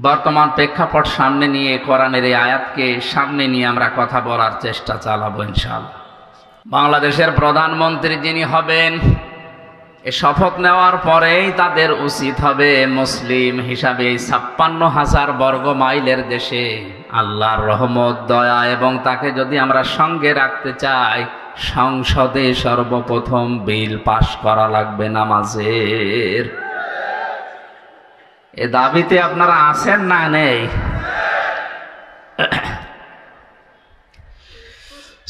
বর্তমান প্রেক্ষাপট সামনে নিয়ে কোরআনের এই আয়াতকে সামনে নিয়ে আমরা কথা বলার চেষ্টা চালাবো ইনশাআল্লাহ। বাংলাদেশের প্রধানমন্ত্রী যিনি হবেন, এ শপথ নেওয়ার পরেই তাদের উচিত হবে মুসলিম হিসাবে ৫৬,০০০ বর্গ মাইলের দেশে আল্লাহর রহমত, দয়া এবং তাকে যদি আমরা সঙ্গে রাখতে চাই, সংসদে সর্বপ্রথম বিল পাশ করা লাগবে নামাজের। এ দাবিতে আপনারা আছেন না নেই?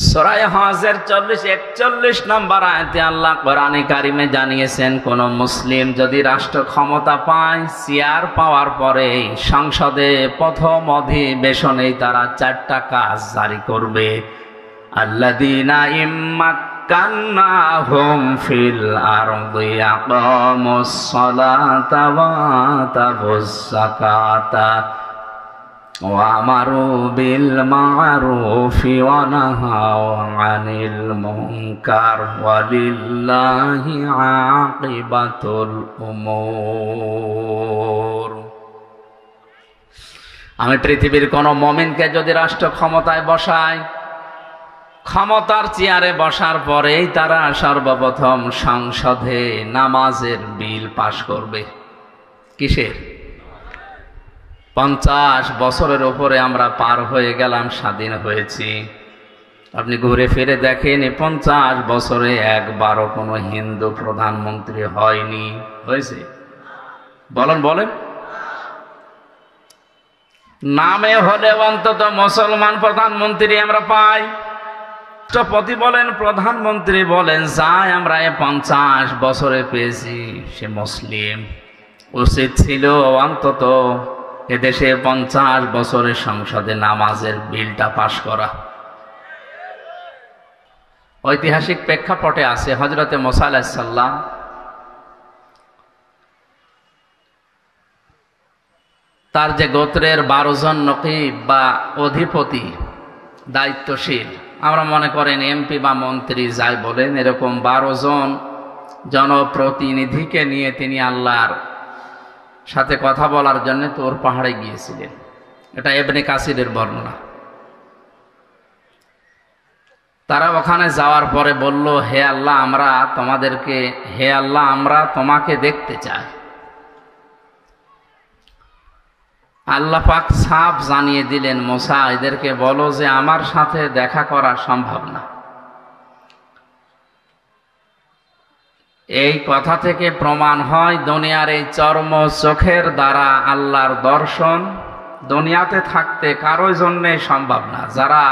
সূরা হজের ৪০-৪১ নম্বর আয়াতে আল্লাহ কোরআনে কারিমে জানিয়েছেন, কোন মুসলিম যদি রাষ্ট্র ক্ষমতা পায়, চেয়ার পাওয়ার পরে সংসদে প্রথম অধিবেশনেই তারা ৪টা কাজ জারি করবে। আল্লাযীনা ইম্মাক্কান্নাহুম ফিল আরদি আকামুস সালাতা ওয়া আতাবুস যাকাতা ওয়া আমারু বিল মা'রুফি ওয়া নাহাউ আনিল মুনকার ওয়া লিল্লাহি আকিবাতুল উমুর। আমি পৃথিবীর কোন মুমিনকে যদি রাষ্ট্র ক্ষমতায় বসাই, ক্ষমতার চেয়ারে বসার পরেই তারা সর্বপ্রথম সংসদে নামাজের বিল পাশ করবে। কিসের? ৫০ বছরের উপরে আমরা পার হয়ে গেলাম, স্বাধীন হয়েছি। আপনি ঘুরে ফিরে দেখেন, ৫০ বছরে একবারও কোনো হিন্দু প্রধানমন্ত্রী হয়নি। হয়েছে? বলেন বলেন। নামে হলে অন্তত মুসলমান প্রধানমন্ত্রী আমরা পাই। রাষ্ট্রপতি বলেন, প্রধানমন্ত্রী বলেন, যাই আমরা ৫০ বছরে পেয়েছি সে মুসলিম। উচিত ছিল অন্তত এদেশে ৫০ বছরের সংসদে নামাজের বিলটা পাশ করা। ঐতিহাসিক প্রেক্ষাপটে আছে, হযরতে মুসা আলাইহিস সালাম তার যে গোত্রের ১২ জন নকিব বা অধিপতি, দায়িত্বশীল, আমরা মনে করেন এমপি বা মন্ত্রী যাই বলেন, এরকম ১২ জন জনপ্রতিনিধিকে নিয়ে তিনি আল্লাহর সাথে কথা বলার জন্য তোর পাহাড়ে গিয়েছিলেন। এটা ইবনে কাসিরের বর্ণনা। তারা ওখানে যাওয়ার পরে বলল, হে আল্লাহ আমরা তোমাকে দেখতে চাই। আল্লাহ পাক সাফ জানিয়ে দিলেন, মুসা এদেরকে বলো যে আমার সাথে দেখা করা সম্ভব না। এই কথা থেকে প্রমাণ হয়, দুনিয়ার এই চর্ম চোখের দ্বারা আল্লাহর দর্শন দুনিয়াতে থাকতে কারোর জন্যে সম্ভব না। যারা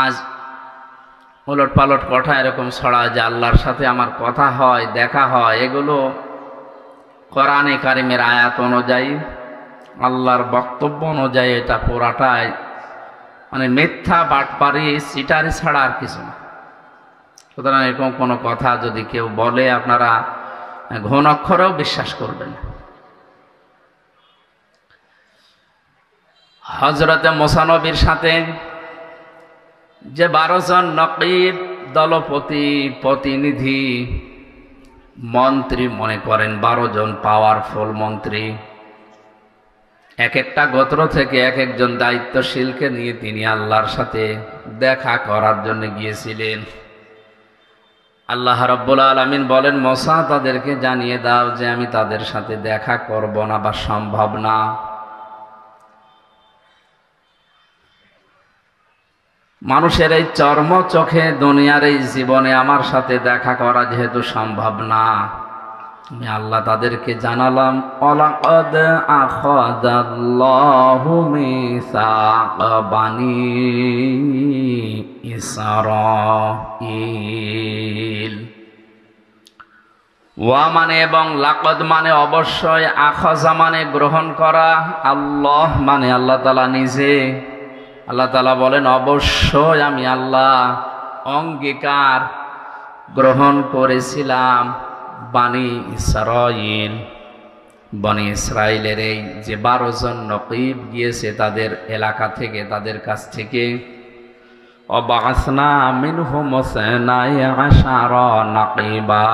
আজ উলট পালট কথা এরকম ছড়ায় যে আল্লাহর সাথে আমার কথা হয়, দেখা হয়, এগুলো কোরআনে কারিমের আয়াত অনুযায়ী, আল্লাহর বক্তব্য অনুযায়ী এটা পুরাটাই মানে মিথ্যা, বাটপারি, চিটারি ছাড়া আর কিছু না। সুতরাং এরকম কোনো কথা যদি কেউ বলে, আপনারা ঘন অক্ষরেও বিশ্বাস করবেন। হযরতে মুসা নবীর সাথে যে ১২ জন নকিব, দলপতি, প্রতিনিধি, মন্ত্রী মনে করেন ১২ জন পাওয়ারফুল মন্ত্রী, এক একটা গোত্র থেকে এক একজন দায়িত্বশীলকে নিয়ে তিনি আল্লাহর সাথে দেখা করার জন্য গিয়েছিলেন। আল্লাহ রাব্বুল আলামিন বলেন, মুসা তাদেরকে জানিয়ে দাও যে আমি তাদের সাথে দেখা করব না বা সম্ভব না। মানুষের এই চর্ম চোখে দুনিয়ার এই জীবনে আমার সাথে দেখা করা যেহেতু সম্ভব না, আমি আল্লাহ তাদেরকে জানালাম, ওয়ালাকাদ আখাযাল্লাহু মিসাকা বানি ইসরাঈল। ওয়া মানে এবং লাকাদ মানে অবশ্যই, আখাযা মানে গ্রহণ করা, আল্লাহ মানে আল্লাহ তাআলা নিজে। আল্লাহ তাআলা বলেন, অবশ্যই আমি আল্লাহ অঙ্গীকার গ্রহণ করেছিলাম বানি ইসরাঈল, বনি ইসরাইলের এই যে ১২ জন নকিব গিয়েছে তাদের এলাকা থেকে, তাদের কাছ থেকে। ওয়াবা'আসনা মিনহুম ইসনাই আশারা নাকিবা,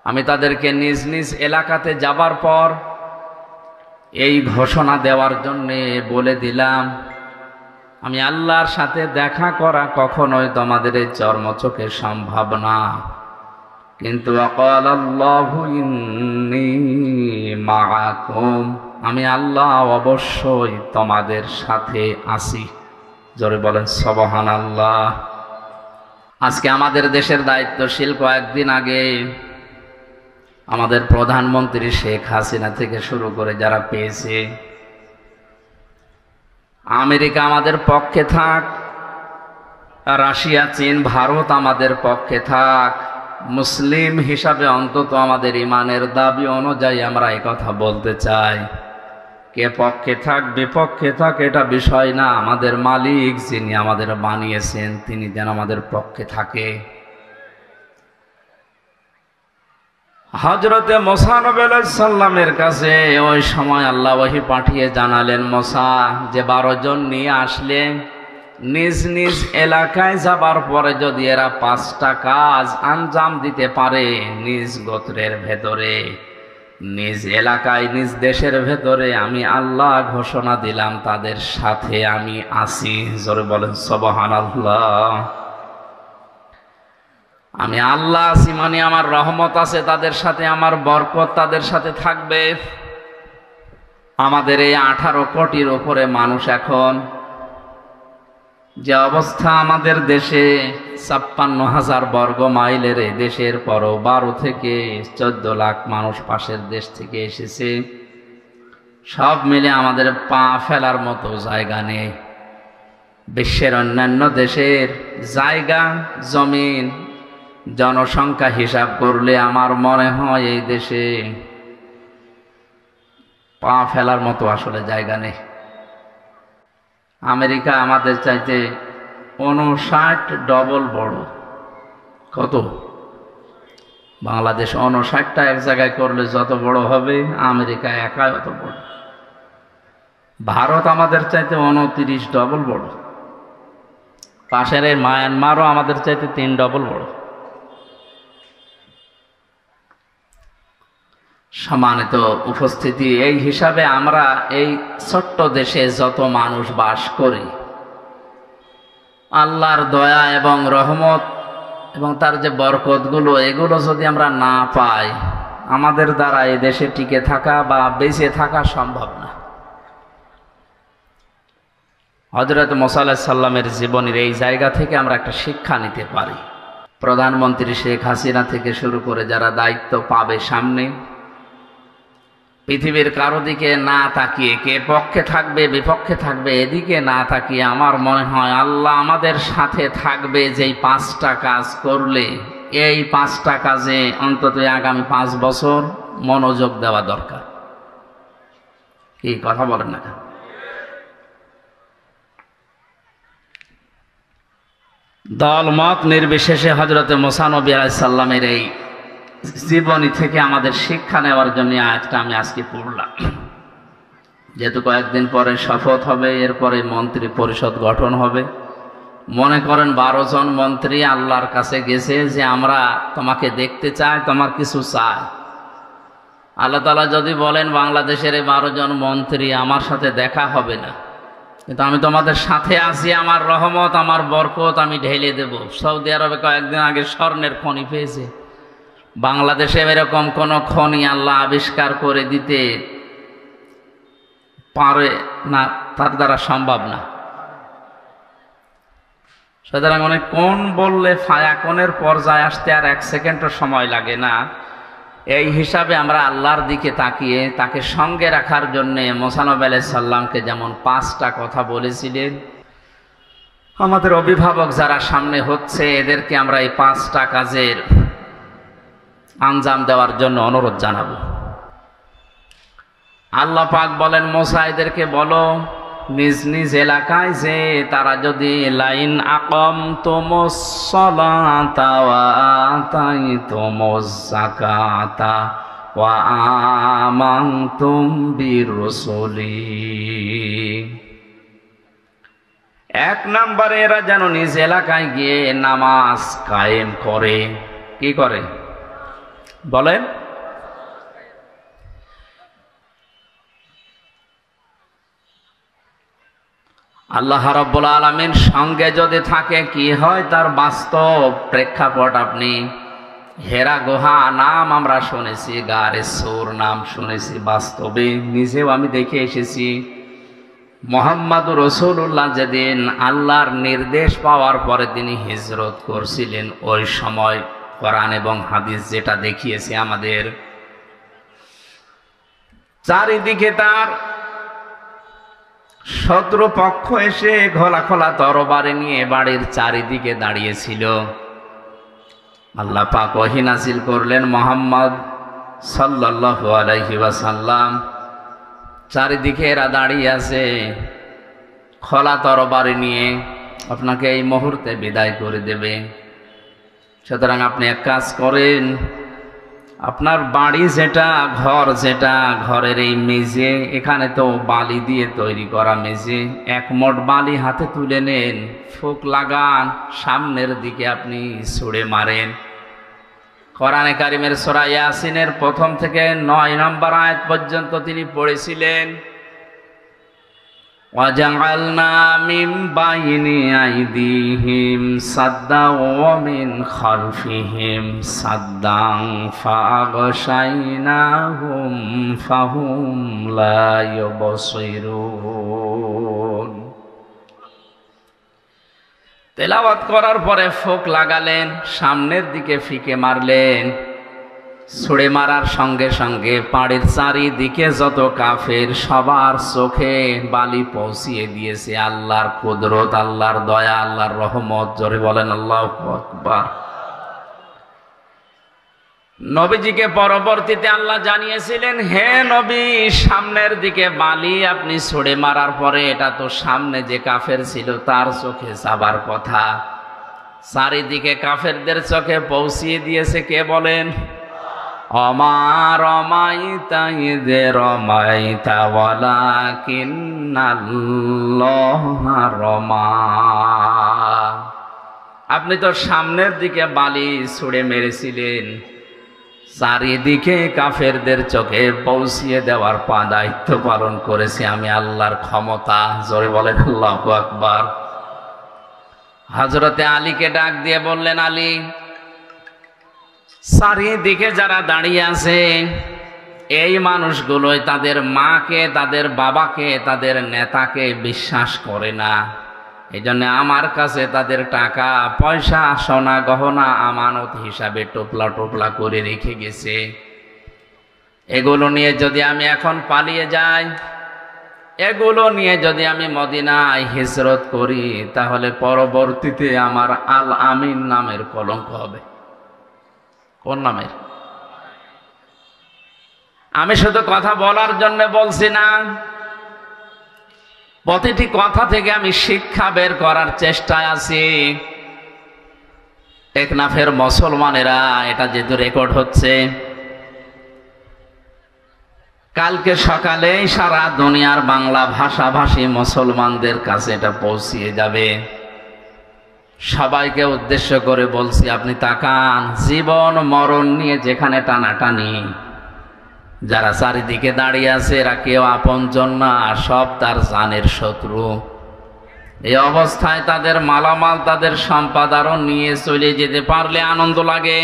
আমি তাদেরকে নিজ নিজ এলাকাতে যাবার পর এই ঘোষণা দেওয়ার জন্যে বলে দিলাম, আমি আল্লাহর সাথে দেখা করা কখনোই তোমাদের এই চর্মচোখে সম্ভব না। কিন্তু আল্লাহু ইন্নী মাআকুম, আমি আল্লাহ অবশ্যই তোমাদের সাথে আছি। জোরে বলেন সুবহানাল্লাহ। আজকে আমাদের দেশের দায়িত্বশীল কয়েকদিন আগে আমাদের প্রধানমন্ত্রী শেখ হাসিনা থেকে শুরু করে যারা পেয়েছে, আমেরিকা আমাদের পক্ষে থাক, রাশিয়া, চীন, ভারত আমাদের পক্ষে থাক, মুসলিম হিসাবে অন্তত আমাদের ইমানের দাবি অনুযায়ী আমরা এই কথা বলতে চাই, কে পক্ষে থাক বিপক্ষে থাক এটা বিষয় না, আমাদের মালিক যিনি আমাদের বানিয়েছেন তিনি যেন আমাদের পক্ষে থাকে। হযরতে মুসা নবী আলাইহিস সালামের কাছে ওই সময় আল্লাহ ওহী পাঠিয়ে জানালেন, মুসা যে 12 জন নিয়ে আসলে নিজ নিজ এলাকায় যাবার পরে যদি এরা 5টা কাজ আঞ্জাম দিতে পারে, নিজ গোত্রের ভেতরে, নিজ এলাকায়, নিজ দেশের ভেতরে, আমি আল্লাহ ঘোষণা দিলাম তাদের সাথে আমি আছি। জোরে বলেন সুবহানাল্লাহ। আমি আল্লাহ আছি মানে আমার রহমত আছে তাদের সাথে, আমার বরকত তাদের সাথে থাকবে। আমাদের এই 18 কোটির উপরে মানুষ, এখন যে অবস্থা আমাদের দেশে, 56,000 বর্গ মাইলের এই দেশের পরও 12 থেকে 14 লাখ মানুষ পাশের দেশ থেকে এসেছে, সব মিলে আমাদের পা ফেলার মতো জায়গা নেই। বিশ্বের অন্যান্য দেশের জায়গা, জমিন, জনসংখ্যা হিসাব করলে আমার মনে হয় এই দেশে পা ফেলার মতো আসলে জায়গা নেই। আমেরিকা আমাদের চাইতে 59 ডবল বড়। কত? বাংলাদেশ 59টা এক জায়গায় করলে যত বড় হবে, আমেরিকা একাই অত বড়। ভারত আমাদের চাইতে 29 ডবল বড়। পাশের এই মায়ানমারও আমাদের চাইতে 3 ডবল বড়। সম্মানিত উপস্থিতি, এই হিসাবে আমরা এই ছোট্ট দেশে যত মানুষ বাস করি, আল্লাহর দয়া এবং রহমত এবং তার যে বরকতগুলো, এগুলো যদি আমরা না পাই, আমাদের দ্বারা এই দেশে টিকে থাকা বা বেঁচে থাকা সম্ভব না। হযরত মুসা আলাইহিস সালামের জীবনের এই জায়গা থেকে আমরা একটা শিক্ষা নিতে পারি। প্রধানমন্ত্রী শেখ হাসিনা থেকে শুরু করে যারা দায়িত্ব পাবে সামনে, পৃথিবীর কারো দিকে না তাকিয়ে, কে পক্ষে থাকবে বিপক্ষে থাকবে এদিকে না তাকিয়ে, আমার মনে হয় আল্লাহ আমাদের সাথে থাকবে। যেই 5টা কাজ করলে, এই 5টা কাজে অন্তত আগামী 5 বছর মনোযোগ দেওয়া দরকার। কি কথা বলেন না? দল মত নির্বিশেষে হযরতে মুসা নবী আলাইহিস সালামের এই জীবনী থেকে আমাদের শিক্ষা নেওয়ার জন্য আয়াতটা আমি আজকে পড়লাম। যেহেতু কয়েকদিন পরে শপথ হবে, এরপরে মন্ত্রী পরিষদ গঠন হবে। মনে করেন 12 জন মন্ত্রী আল্লাহর কাছে গেছে যে আমরা তোমাকে দেখতে চাই, তোমার কিছু চাই। আল্লাহ তাআলা যদি বলেন বাংলাদেশের এই 12 জন মন্ত্রী আমার সাথে দেখা হবে না, কিন্তু আমি তোমাদের সাথে আছি, আমার রহমত আমার বরকত আমি ঢেলে দেব। সৌদি আরবে কয়েকদিন আগে স্বর্ণের খনি পেয়েছে, বাংলাদেশে এরকম কোন খনি আল্লাহ আবিষ্কার করে দিতে পারে না, তার দ্বারা সম্ভব না। সুতরাং অনেক কোন বললে ফায়াকনের পর্যায়ে আসতে আর 1 সেকেন্ডও সময় লাগে না। এই হিসাবে আমরা আল্লাহর দিকে তাকিয়ে তাকে সঙ্গে রাখার জন্য মুসা নবী আলাইহিস সালামকে যেমন 5টা কথা বলেছিলেন, আমাদের অভিভাবক যারা সামনে হচ্ছে এদেরকে আমরা এই 5টা কাজের আঞ্জাম দেওয়ার জন্য অনুরোধ জানাবো। আল্লাহ পাক বলেন, মুসা এদেরকে বলো নিজ নিজ এলাকায় যে তারা যদি লাইন আকামতুমুস সালাতা ওয়া আতাইতুমুজ যাকাতা ওয়া আমানতুম বিরুসুলি, 1 নম্বরে এরা যেন নিজ এলাকায় গিয়ে নামাজ কায়েম করে। কি করে বলেন? আল্লাহ রাব্বুল আলামিন সঙ্গে যদি থাকে কি হয় তার বাস্তব প্রেক্ষাপট আপনি হেরা গুহা নাম আমরা শুনেছি, গারে সূর নাম শুনেছি, বাস্তবে নিজেও আমি দেখে এসেছি। মুহাম্মদুর রাসূলুল্লাহ যেদিন আল্লাহর নির্দেশ পাওয়ার পরে তিনি হিজরত করছিলেন, ওই সময় কোরআন এবং হাদিস যেটা দেখিয়েছে আমাদের, চারিদিকে তার শত্রুপক্ষ এসে খোলা খোলা তরবারি নিয়ে বাড়ির চারিদিকে দাঁড়িয়েছিল। আল্লাহ পাক ওহী নাযিল করলেন, মুহাম্মদ সাল্লাল্লাহু আলাইহি ওয়াসাল্লাম, চারিদিকে এরা দাঁড়িয়ে আছে খোলা তরবারি নিয়ে, আপনাকে এই মুহূর্তে বিদায় করে দেবে। সুতরাং আপনি এক কাজ করেন, আপনার বাড়ি যেটা, ঘর যেটা, ঘরের এই মেঝে, এখানে তো বালি দিয়ে তৈরি করা মেঝে, এক মোট বালি হাতে তুলে নেন, ফুঁক লাগান, সামনের দিকে আপনি ছুঁড়ে মারেন। কোরআনে কারিমের সূরা ইয়াসিনের ১ম থেকে ৯ নম্বর আয়াত পর্যন্ত তিনি পড়েছিলেন, وَجَعَلْنَا مِنْ بَيْنِ أَيْدِيهِمْ سَدًّا وَمِنْ خَلْفِهِمْ سَدًّا فَأَغْشَيْنَاهُمْ فَهُمْ لَا يُبْصِرُونَ। তেলাওয়াত করার পরে ফোঁক লাগালেন, সামনের দিকে ফিকে মারলেন, ছুঁড়ে মারার সঙ্গে সঙ্গে পাড়ের চারিদিকে যত কাফের সবার চোখে বালি পৌঁছিয়ে দিয়েছে আল্লাহর কুদরত, আল্লাহর দয়া, আল্লাহর রহমত। জোরে বলেন আল্লাহু আকবার। নবীজিকে পরবর্তীতে আল্লাহ জানিয়েছিলেন, হে নবী, সামনের দিকে বালি আপনি ছুঁড়ে মারার পরে এটা তো সামনে যে কাফের ছিল তার চোখে যাবার কথা, চারিদিকে কাফেরদের চোখে পৌঁছিয়ে দিয়েছে কে বলেন? অমা রমাইতা ইযে রমাইতা ওয়ালাকিন্নাল্লাহা রমা। আপনি তো সামনের দিকে বালি ছুঁড়ে মেরেছিলেন, চারিদিকে কাফেরদের চোখে পৌঁছিয়ে দেওয়ার দায়িত্ব পালন করেছি আমি, আল্লাহর ক্ষমতা। জোরে বলেন আল্লাহু আকবার। হযরতে আলীকে ডাক দিয়ে বললেন, আলী, চারিদিকে যারা দাঁড়িয়ে আছে এই মানুষগুলোই তাদের মাকে, তাদের বাবাকে, তাদের নেতাকে বিশ্বাস করে না। এই জন্য আমার কাছে তাদের টাকা পয়সা, সোনা গহনা আমানত হিসাবে টোপলা টোপলা করে রেখে গেছে। এগুলো নিয়ে যদি আমি এখন পালিয়ে যাই, এগুলো নিয়ে যদি আমি মদিনায় হিজরত করি, তাহলে পরবর্তীতে আমার আল আমিন নামের কলঙ্ক হবে। কোন নামের? আমি শুধু কথা বলার জন্য বলছি না, প্রতিটি কথা থেকে আমি শিক্ষা বের করার চেষ্টায় আছি। টেকনাফের মুসলমানেরা, এটা যেহেতু রেকর্ড হচ্ছে, কালকে সকালেই সারা দুনিয়ার বাংলা ভাষাভাষী মুসলমানদের কাছে এটা পৌঁছিয়ে যাবে। সবাইকে উদ্দেশ্য করে বলছি, আপনি তাকান, জীবন মরণ নিয়ে যেখানে টানাটানি, যারা চারিদিকে দাঁড়িয়ে আছে এরা কেউ আপনজন না, সব তার জানের শত্রু। এই অবস্থায় তাদের মালামাল, তাদের সম্পদ আরো নিয়ে চলে যেতে পারলে আনন্দ লাগে,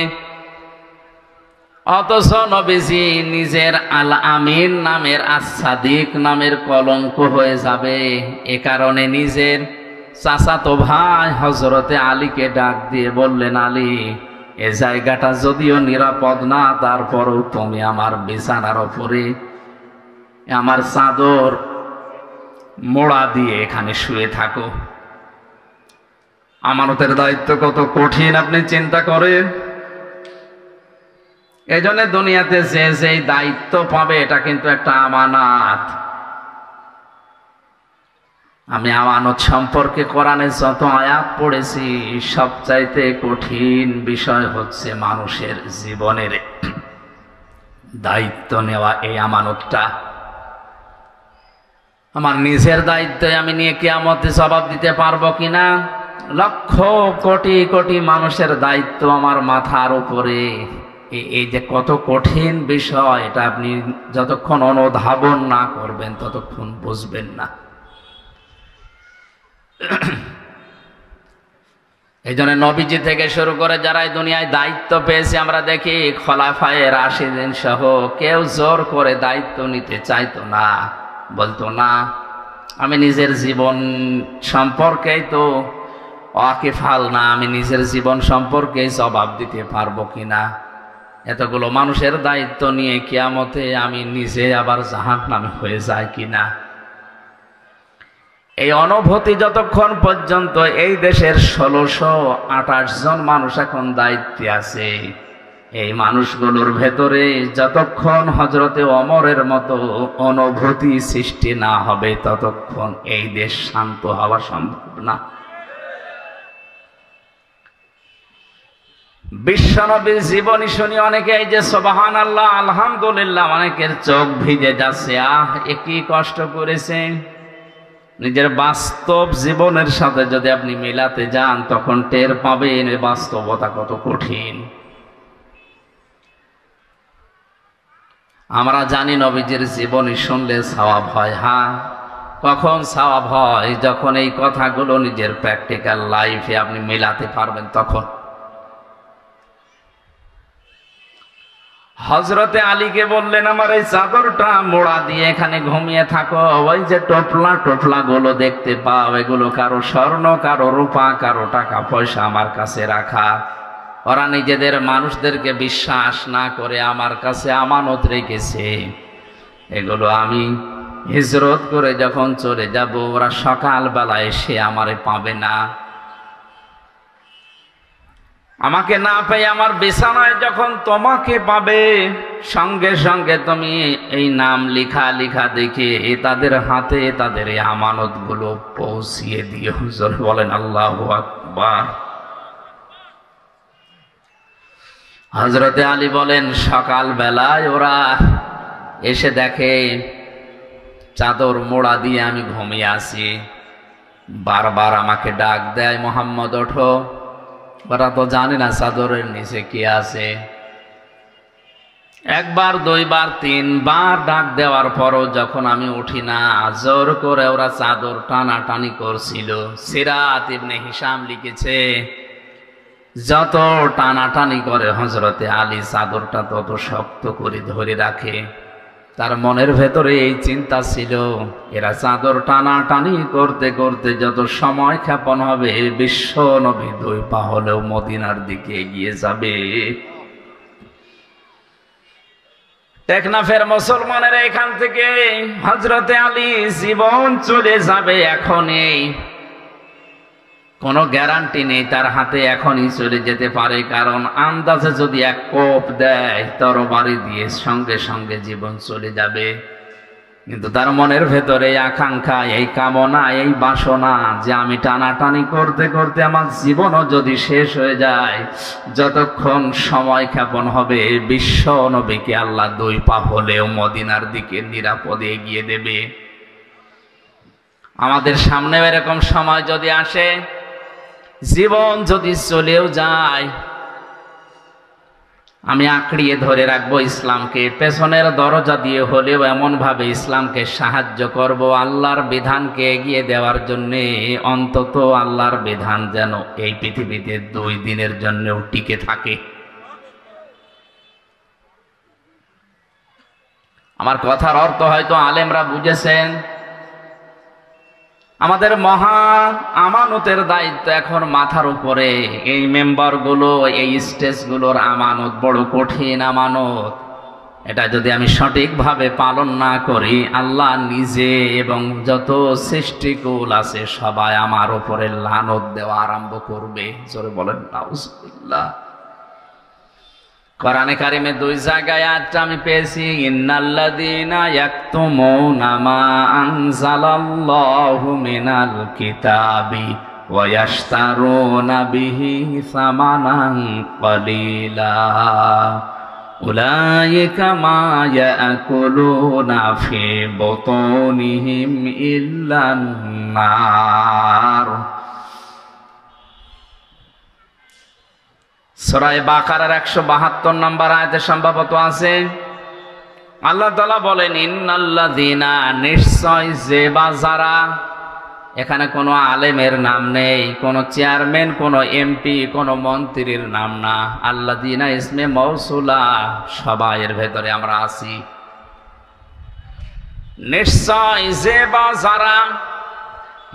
অথচ নবীজি নিজের আল আমিন নামের, আস-সাদিক নামের কলঙ্ক হয়ে যাবে। এ কারণে নিজের চাচাতো ভাই হযরতে আলীকে ডাক দিয়ে বললেন, আলী, এ জায়গাটা যদিও নিরাপদ না, তারপরেও তুমি আমার বিছানার উপরে আমার চাদর মোড়া দিয়ে এখানে শুয়ে থাকো। আমানতের দায়িত্ব কত কঠিন আপনি চিন্তা করেন। এজন্য দুনিয়াতে যে যেই দায়িত্ব পাবে এটা কিন্তু একটা আমানত। আমি আমানত সম্পর্কে কোরআনে যত আয়াত পড়েছি, সবচাইতে কঠিন বিষয় হচ্ছে মানুষের জীবনের দায়িত্ব নেওয়া। এই আমানতটা আমার নিজের দায়িত্বে আমি নিয়ে কিয়ামতে জবাব দিতে পারবো কিনা, লক্ষ কোটি কোটি মানুষের দায়িত্ব আমার মাথার উপরে। এই যে কত কঠিন বিষয়, এটা আপনি যতক্ষণ অনুধাবন না করবেন ততক্ষণ বুঝবেন না। এই জন্য নবীজি থেকে শুরু করে যারা এই দুনিয়ায় দায়িত্ব পেয়েছে আমরা দেখি খলাফায়ে রাশিদিন সহ কেউ জোর করে দায়িত্ব নিতে চাইতো না, বলতো না আমি নিজের জীবন সম্পর্কেই তো ওয়াকিফাল না, আমি নিজের জীবন সম্পর্কে জবাব দিতে পারবো কিনা, এতগুলো মানুষের দায়িত্ব নিয়ে কিয়ামতে আমি নিজে আবার জাহান্নামে হয়ে যায় কিনা। এই অনুভূতি যতক্ষণ পর্যন্ত এই দেশের 1628 জন মানুষ এখন দায়িত্বে আছে, এই মানুষগুলোর ভেতরে যতক্ষণ হযরতে ওমরের মতো অনুভূতি সৃষ্টি না হবে ততক্ষণ এই দেশ শান্ত হওয়া সম্ভব না। বিশ্বনবীর জীবনী শুনি অনেকে এই যে সুবহানাল্লাহ আলহামদুলিল্লাহ অনেকের চোখ ভিজে যাচ্ছে। একই কষ্ট করেছে। নিজের বাস্তব জীবনের সাথে যদি আপনি মেলাতে যান তখন টের পাবেন বাস্তবতা কত কঠিন। আমরা জানি নবীজির জীবনী শুনলে সওয়াব হয়। হ্যাঁ, কখন সওয়াব হয়? যখন এই কথাগুলো নিজের প্র্যাকটিক্যাল লাইফে আপনি মেলাতে পারবেন তখন। হযরতে আলীকে বললেন আমার এই চাদরটা মোড়া দিয়ে এখানে ঘুমিয়ে থাকো, ওই যে টোপলা টোপলা গুলো দেখতে পাও এগুলো কারো স্বর্ণ, কারো রূপা, কারো টাকা পয়সা আমার কাছে রাখা। ওরা নিজেদের মানুষদেরকে বিশ্বাস না করে আমার কাছে আমানত রেখেছে, এগুলো আমি হিজরত করে যখন চলে যাব ওরা সকালবেলা এসে আমারে পাবে না, আমাকে না পেয়ে আমার বিছানায় যখন তোমাকে পাবে সঙ্গে সঙ্গে তুমি এই নাম লিখা লিখা দেখে তাদের হাতে তাদের এই আমানত গুলো পৌঁছিয়ে দিও। হুজুর বলেন আল্লাহু আকবার। হযরতে আলী বলেন সকাল বেলায় ওরা এসে দেখে চাদর মোড়া দিয়ে আমি ঘুমিয়ে আছি, বারবার আমাকে ডাক দেয় মোহাম্মদ ওঠো। ওরা তো জানে না চাদরের নিচে কি আছে। একবার দুইবার তিনবার ডাক দেওয়ার পরও যখন আমি উঠি না, জোর করে ওরা চাদর টানাটানি করছিল। সিরাত ইবনে হিশাম লিখেছে যত টানাটানি করে হযরতে আলী চাদরটা তত শক্ত করে ধরে রাখে। তার মনের ভেতরে এই চিন্তা ছিল এরা চাদর টানাটানি করতে করতে যত সময় ক্ষেপণ হবে বিশ্ব নবী 2 পা হলেও মদিনার দিকে এগিয়ে যাবে। টেকনাফের মুসলমানের এখান থেকে হযরতে আলী জীবন চলে যাবে এখনই, কোনো গ্যারান্টি নেই তার হাতে এখনই চলে যেতে পারে, কারণ আন্দাজে যদি এক কোপ দেয় তরবারি দিয়ে সঙ্গে সঙ্গে জীবন চলে যাবে। কিন্তু তার মনের ভেতরে এই আকাঙ্ক্ষা, এই কামনা, এই বাসনা যে আমি টানাটানি করতে করতে আমার জীবনও যদি শেষ হয়ে যায়, যতক্ষণ সময় ক্ষেপণ হবে বিশ্ব নবীকে আল্লাহ 2 পা হলেও মদিনার দিকে নিরাপদে এগিয়ে দেবে। আমাদের সামনে এরকম সময় যদি আসে, জীবন যদি চলেও যায়, আমি আঁকড়িয়ে ধরে রাখবো ইসলামকে, পেছনের দরজা দিয়ে হলেও এমন ভাবে ইসলামকে সাহায্য করব আল্লাহর বিধানকে এগিয়ে দেওয়ার জন্য। অন্তত আল্লাহর বিধান যেন এই পৃথিবীতে 2 দিনের জন্যও টিকে থাকে। আমার কথার অর্থ হয়তো আলেমরা বুঝেছেন। আমাদের মহা আমানতের দায়িত্ব এখন মাথার উপরে। এই মেম্বারগুলো, এই স্টেজগুলোর আমানত বড় কঠিন আমানত। এটা যদি আমি সঠিকভাবে পালন না করি, আল্লাহ নিজে এবং যত সৃষ্টিকুল আছে সবাই আমার উপরে লানত দেওয়া আরম্ভ করবে। জোরে বলেন নাউজুবিল্লাহ। কোরআনে কারিমে 2 জায়গায় আয়াতটা আমি পেয়েছি, ইন্নাল্লাযীনা ইয়াকতুমুনা মা আনজালাল্লাহু মিনাল কিতাবি ওয়া ইয়াশতারুনা বিহি সামানান ক্বালিলা উলাইকা মা ইয়াকুলুনা ফি বুতুনিহিম ইল্লান নার। সূরা বাকারার 172 নম্বর আয়াতে সম্ভবত আছে। আল্লাহ তাআলা বলেন ইন্নাল্লাযীনা, নিশ্চয় যে বা যারা, এখানে কোনো আলেমের নাম নেই, কোনো চেয়ারম্যান, কোনো এমপি, কোনো মন্ত্রীর নাম না। আল্লাযীনা ইসমে মৌসুলা, সবাই এর ভেতরে আমরা আছি। নিশ্চয় যে বা যারা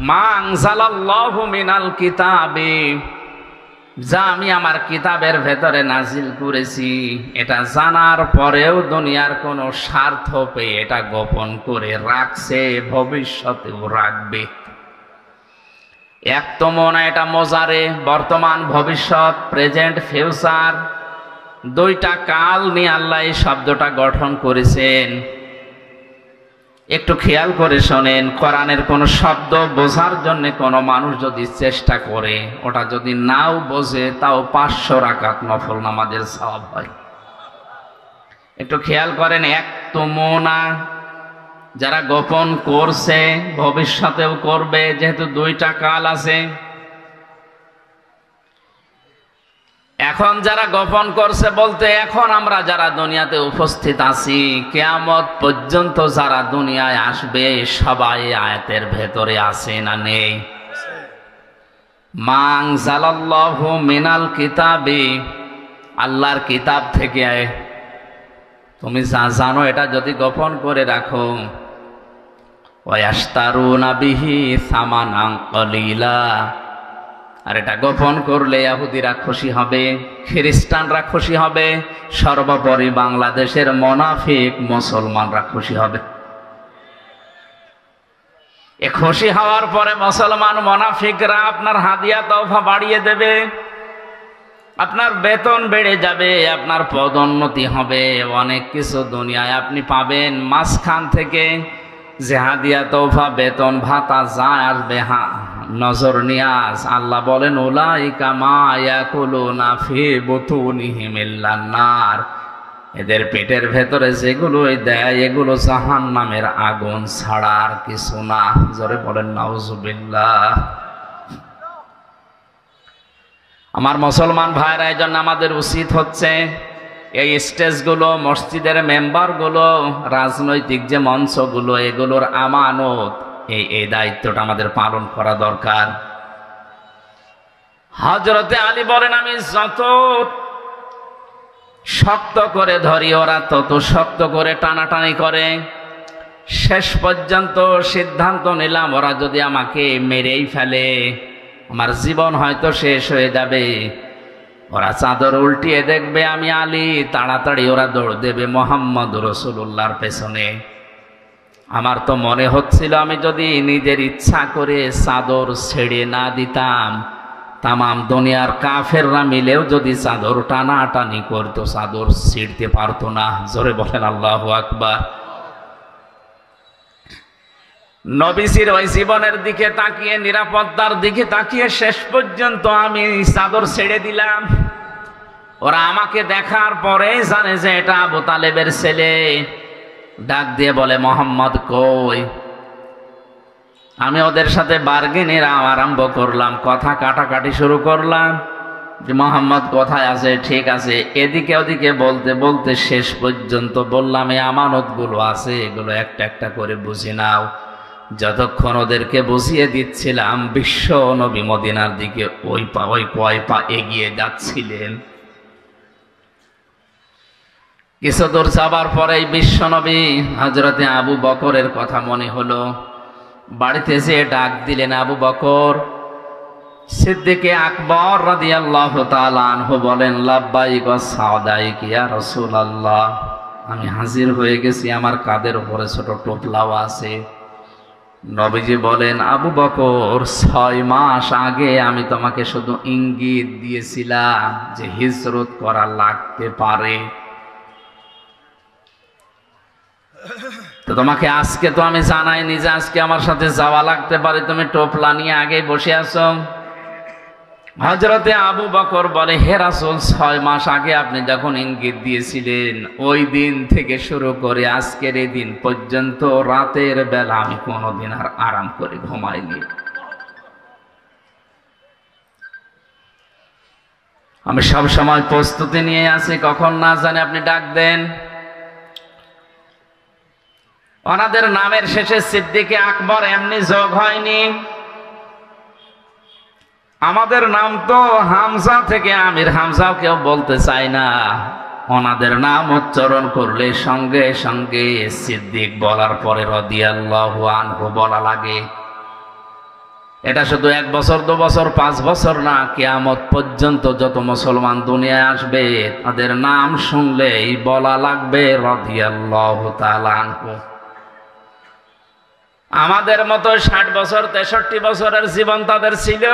মা আনজালাল্লাহু মিনাল কিতাবে, যা আমি আমার কিতাবের ভেতরে নাজিল করেছি, এটা জানার পরেও দুনিয়ার কোনো স্বার্থ পেয়ে এটা গোপন করে রাখছে, ভবিষ্যতেও রাখবে। এক তো মনে এটা মজারে, বর্তমান ভবিষ্যৎ, প্রেজেন্ট ফিউচার, দুইটা কাল নিয়ে আল্লাহ এই শব্দটা গঠন করেছেন। একটু খেয়াল করে শোনেন, কোরআনের কোন শব্দ বোঝার জন্য কোনো মানুষ যদি চেষ্টা করে, ওটা যদি নাও বোঝে, তাও 500 রাকাত নফল নামাজের সওয়াব হয়। একটু খেয়াল করেন, এক তো মোনা, যারা গোপন করছে ভবিষ্যতেও করবে, যেহেতু দুইটা কাল আছে। এখন যারা গোপন করছে বলতে, এখন আমরা যারা দুনিয়াতে উপস্থিত আছি, কিয়ামত পর্যন্ত যারা দুনিয়ায় আসবে সবাই আয়াতের ভেতরে আছে না নেই? মা আনজালাল্লাহু মিনাল কিতাবে, আল্লাহর কিতাব থেকে তুমি যা জানো এটা যদি গোপন করে রাখো, ওয়াস্তারুনা বিহি সামানান কলিলা, আর এটা গোপন করলে ইহুদিরা খুশি হবে, খ্রিস্টানরা খুশি হবে, সর্বোপরি বাংলাদেশের মুনাফিক মুসলমানরা খুশি হবে। এ খুশি হওয়ার পরে মুসলমান মুনাফিকরা আপনার হাদিয়া তওফা বাড়িয়ে দেবে, আপনার বেতন বেড়ে যাবে, আপনার পদোন্নতি হবে, অনেক কিছু দুনিয়ায় আপনি পাবেন। মাঝখান থেকে যে হাদিয়া তওফা, বেতন ভাতা যা আসবে, নজর নিয়াজ, আল্লাহ বলেন উলাইকা মা ইয়াকুলুনা ফি বুতুনিহিম ইল্লান নার, এদের পেটের ভেতরে যেগুলো দেয় এগুলো জাহান্নামের আগুন ছাড়া আর কিছু না। জোরে বলেন নাউজুবিল্লাহ। আমার মুসলমান ভাইরা, এই জন্য আমাদের উচিত হচ্ছে এই স্টেজগুলো, মসজিদের মেম্বারগুলো, রাজনৈতিক যে মঞ্চগুলো, এগুলোর আমানত, এই দায়িত্বটা আমাদের পালন করা দরকার। হযরতে আলী বলেন, আমি যত শক্ত করে ধরি ওরা তত শক্ত করে টানাটানি করে। শেষ পর্যন্ত সিদ্ধান্ত নিলাম, ওরা যদি আমাকে মেরেই ফেলে, আমার জীবন হয়তো শেষ হয়ে যাবে। ওরা চাদর উল্টিয়ে দেখবে আমি আলী, তাড়াতাড়ি ওরা দৌড় দেবে মুহাম্মদ রাসূলুল্লাহর পেছনে। আমার তো মনে হচ্ছিল, আমি যদি নিজের ইচ্ছা করে চাদর ছেড়ে না দিতাম, তামাম দুনিয়ার কাফেররা মিলেও যদি চাদর টানাটানি করতো, চাদর ছিঁড়তে পারতো না। জোরে বলেন আল্লাহু আকবার। নবীজির ওই জীবনের দিকে তাকিয়ে, নিরাপত্তার দিকে তাকিয়ে শেষ পর্যন্ত আমি চাদর ছেড়ে দিলাম। ওরা আমাকে দেখার পরে জানে যে এটা আবু তালেবের ছেলে। ডাক দিয়ে বলে, মোহাম্মদ কই? আমি ওদের সাথে বার্গেনের আরম্ভ করলাম, কথা কাটাকাটি শুরু করলাম যে মোহাম্মদ কোথায় আছে, ঠিক আছে, এদিকে ওদিকে বলতে বলতে শেষ পর্যন্ত বললাম, এই আমানতগুলো আছে, এগুলো একটা একটা করে বুঝে নাও। যতক্ষণ ওদেরকে বুঝিয়ে দিচ্ছিলাম, বিশ্ব নবী মদিনার দিকে ওই কয় পা এগিয়ে যাচ্ছিলেন। কিছু দূর যাবার পরেই বিশ্ব নবী হযরতে আবু বকরের কথা মনে হলো। বাড়িতে যেয়ে ডাক দিলেন, আবু বকর। সিদ্দিকে আকবর রাদিয়াল্লাহু তাআলা আনহু বলেন, লাব্বাইক ওয়া সাদাইক ইয়া রাসূলুল্লাহ, আমি হাজির হয়ে গেছি, আমার কাঁধের উপরে ছোট টোপলাও আছে। নবীজি বলেন, আবু বকর, 6 মাস আগে আমি তোমাকে শুধু ইঙ্গিত দিয়েছিলাম যে হিজরত করা লাগতে পারে, তো তোমাকে আজকে তো আমি জানাইনি যে আজকে আমার সাথে যাওয়া লাগতে পারে, তুমি টোপলা নিয়ে আগে বসে আছো। হযরতে আবু বকর বলে, হে রাসূল, 6 মাস আগে আপনি যখন ইঙ্গিত দিয়েছিলেন, ওই দিন থেকে শুরু করে আজকের এই দিন পর্যন্ত রাতের বেলা আমি কোনোদিন আর আরাম করে ঘুমাইনি। আমি সব সময় প্রস্তুতি নিয়ে আছি, কখন না জানি আপনি ডাক দেন। ওনাদের নামের শেষে সিদ্দিকে আকবর এমনি যোগ হয়নি, আমাদের নাম তো হামজা থেকে আমির, হামজাও কেউ বলতে চায় না। ওনাদের নাম উচ্চারণ করলে সঙ্গে সঙ্গে সিদ্দিক বলার পরে রাদিয়াল্লাহু আনহু বলা লাগে। এটা শুধু 1 বছর 2 বছর 5 বছর না, কিয়ামত পর্যন্ত যত মুসলমান দুনিয়ায় আসবে তাদের নাম শুনলেই বলা লাগবে রাদিয়াল্লাহু তাআলা আনহু। আমাদের মতো 60 বছর 63 বছরের জীবন তাদের ছিল।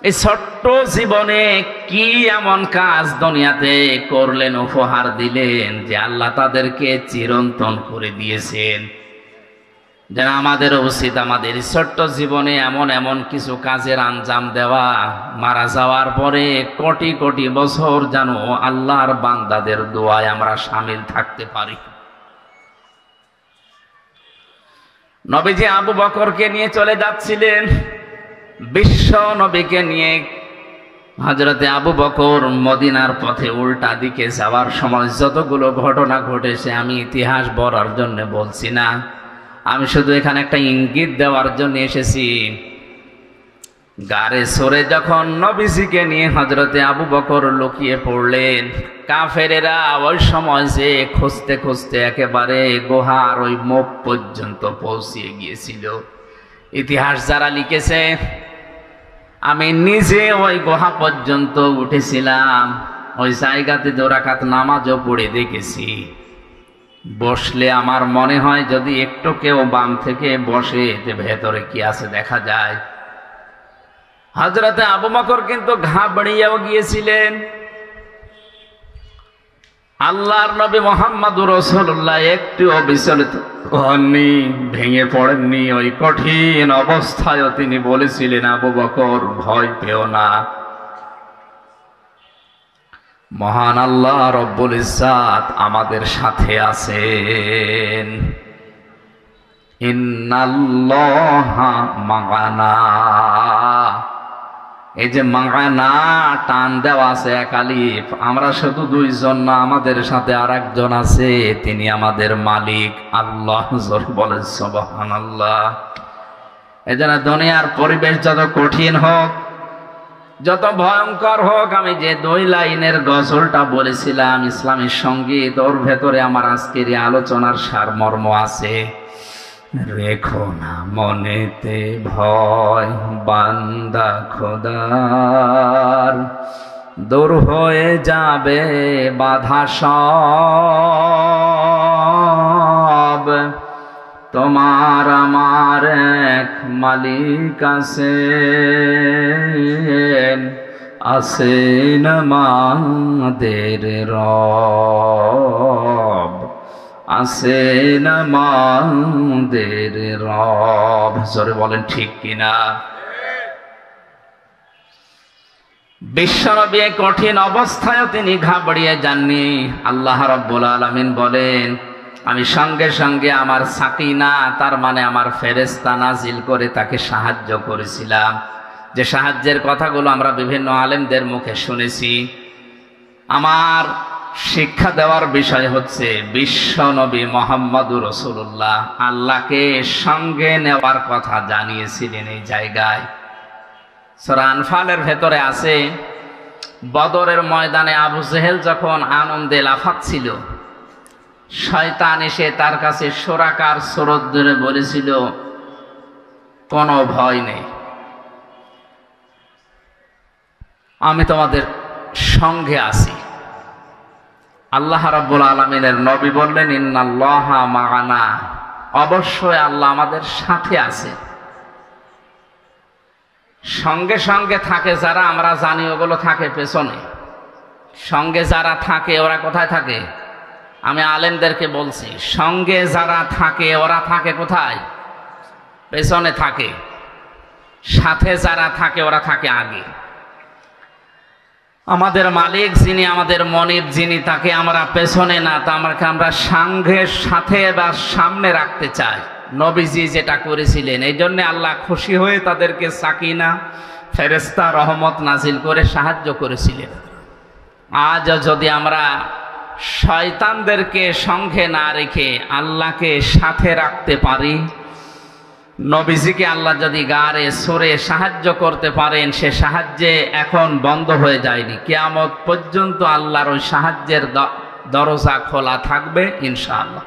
এই ছোট্ট জীবনে কি এমন কাজ দুনিয়াতে করলেন, উপহার দিলেন যে আল্লাহ তাদেরকে চিরন্তন করে দিয়েছেন। যেন আমাদের উচিত আমাদের ছোট্ট জীবনে এমন এমন কিছু কাজের আঞ্জাম দেওয়া, মারা যাওয়ার পরে কোটি কোটি বছর যেন আল্লাহর বান্দাদের দোয়ায় আমরা শামিল থাকতে পারি। নবীজি আবু বকরকে নিয়ে চলে যাচ্ছিলেন, বিশ্ব নবীকে নিয়ে। হযরতে আবু বকর মদিনার পথে উল্টা দিকে যাওয়ার সময় যতগুলো ঘটনা ঘটেছে আমি ইতিহাস বলার জন্য বলছি না, আমি শুধু এখানে একটা ইঙ্গিত দেওয়ার জন্য এসেছি। গাড়ে সরে যখন নবীজিকে নিয়ে হযরতে আবু বকর লুকিয়ে পড়লেন, কাফেরেরা ওই সময় যে খুঁজতে খুঁজতে একেবারে গুহার ওই মুখ পর্যন্ত পৌঁছিয়ে গিয়েছিল। ইতিহাস যারা লিখেছে, আমি নিজে ওই গুহা পর্যন্ত উঠেছিলাম, ওই জায়গাতে 2 রাকাত নামাজও পড়ে দেখেছি। বসলে আমার মনে হয় যদি একটু কেউ বাম থেকে বসে যে ভেতরে কি আছে দেখা যায়। হযরতে আবু বকর কিন্তু ঘাবড়িয়েও গিয়েছিলেন। আল্লাহর নবী মুহাম্মদুর রাসূলুল্লাহ একটু বিচলিত হননি, ভেঙে পড়েননি। ওই কঠিন অবস্থায়ও তিনি বলেছিলেন, আবু বকর ভয় পেও না, মহান আল্লাহ রব্বুল ইজ্জাত আমাদের সাথে আছেন। ইন্নাল্লাহা মা'ানা, এই যে মা'ানা টান দেওয়া আছে এক আলিফ, আমরা শুধু 2 জন না, আমাদের সাথে আরেকজন আছে, তিনি আমাদের মালিক আল্লাহ। জোর বলে সুবহানাল্লাহ। এজন্য দুনিয়ার পরিবেশ যত কঠিন হোক, যত ভয়ঙ্কর হোক, আমি যে 2 লাইনের গজলটা বলেছিলাম ইসলামী সঙ্গীত, ওর ভেতরে আমার আজকের এই আলোচনার সারমর্ম আছে। রেখো না মনেতে ভয় বান্দা খোদার, দূর হয়ে যাবে বাধা সব, তোমার আমার এক মালিক আছেন, আছেন আমাদের রব, আছেন আমাদের রব। জোরে বলেন ঠিক কিনা? বিশ্বনবী কঠিন অবস্থায়ও তিনি ঘাবড়িয়ে যাননি। আল্লাহ রাব্বুল আলামিন বলেন, আমি সঙ্গে সঙ্গে আমার সাকিনা, তার মানে আমার ফেরেশতা নাজিল করে তাকে সাহায্য করেছিলাম। যে সাহায্যের কথাগুলো আমরা বিভিন্ন আলেমদের মুখে শুনেছি। আমার শিক্ষা দেওয়ার বিষয় হচ্ছে বিশ্ব নবী মুহাম্মদুর রাসূলুল্লাহ আল্লাহকে সঙ্গে নেওয়ার কথা জানিয়েছিলেন। এই জায়গায় সূরা আনফালের ভেতরে আছে, বদরের ময়দানে আবু জেহেল যখন আনন্দে লাফাচ্ছিল, শয়তান এসে তার কাছে সোরাকার সুরত ধরে বলেছিল, কোনো ভয় নেই, আমি তোমাদের সঙ্গে আছি। আল্লাহ রাব্বুল আলামিনের নবী বললেন, ইন্নাল্লাহা মা'ানা, অবশ্যই আল্লাহ আমাদের সাথে আছে। সঙ্গে সঙ্গে থাকে যারা, আমরা জানি ওগুলো থাকে পেছনে। সঙ্গে যারা থাকে ওরা কোথায় থাকে? আমি আলেমদেরকে বলছি, সঙ্গে যারা থাকে ওরা থাকে কোথায়? পেছনে থাকে। সাথে যারা থাকে ওরা থাকে আগে। আমাদের মালিক যিনি, আমাদের মনিব যিনি, তাকে আমরা পেছনে না, তা আমরা সঙ্গের সাথে বা সামনে রাখতে চাই। নবীজি যেটা করেছিলেন, এই জন্য আল্লাহ খুশি হয়ে তাদেরকে সাকিনা, ফেরেশতা, রহমত নাজিল করে সাহায্য করেছিলেন। আজ যদি আমরা শয়তানদেরকে সঙ্গে না রেখে আল্লাহকে সাথে রাখতে পারি, নবীজিকে আল্লাহ যদি গারে সরে সাহায্য করতে পারেন, সে সাহায্যে এখন বন্ধ হয়ে যায়নি, কিয়ামত পর্যন্ত আল্লাহর ওই সাহায্যের দরজা খোলা থাকবে ইনশাআল্লাহ।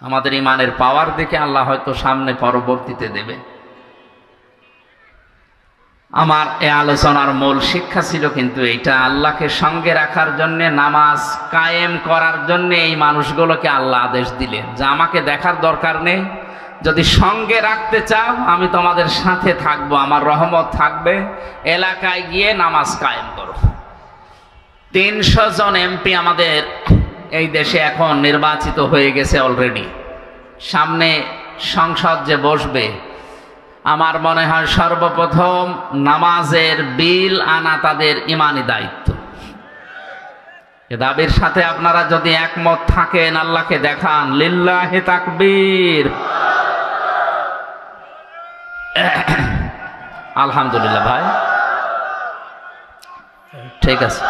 আমাদের ইমানের পাওয়ার দেখে আল্লাহ হয়তো সামনে পরবর্তীতে দেবে। আমার এই আলোচনার মূল শিক্ষা ছিল কিন্তু এইটা, আল্লাহকে সঙ্গে রাখার জন্য, নামাজ কায়েম করার জন্য এই মানুষগুলোকে আল্লাহ আদেশ দিলেন যে আমাকে দেখার দরকার নেই, যদি সঙ্গে রাখতে চাও আমি তোমাদের সাথে থাকবো, আমার রহমত থাকবে, এলাকায় গিয়ে নামাজ কায়েম করো। 300 জন এমপি আমাদের এই দেশে এখন নির্বাচিত হয়ে গেছে অলরেডি। সামনে সংসদ যে বসবে, আমার মনে হয় সর্বপ্রথম নামাজের বিল আনা তাদের ইমানি দায়িত্ব। এ দাবির সাথে আপনারা যদি একমত থাকেন, আল্লাহকে দেখান, লিল্লাহি তাকবীর। আলহামদুলিল্লাহ ভাই, ঠিক আছে।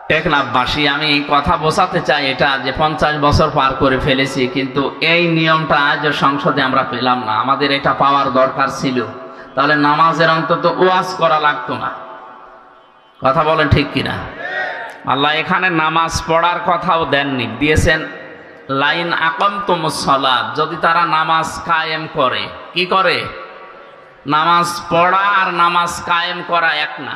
টেকনাফবাসী, আমি কথা বোঝাতে চাই এটা যে 50 বছর পার করে ফেলেছি, কিন্তু এই নিয়মটা আজ সংসদে আমরা পেলাম না। আমাদের এটা পাওয়ার দরকার ছিল, তাহলে নামাজের অন্তত ওয়াজ করা লাগতো না। কথা বলেন ঠিক কিনা? আল্লাহ এখানে নামাজ পড়ার কথাও দেননি, দিয়েছেন লাইন আকামতুমুস সালাত, যদি তারা নামাজ কায়েম করে। কি করে? নামাজ পড়া আর নামাজ কায়েম করা এক না।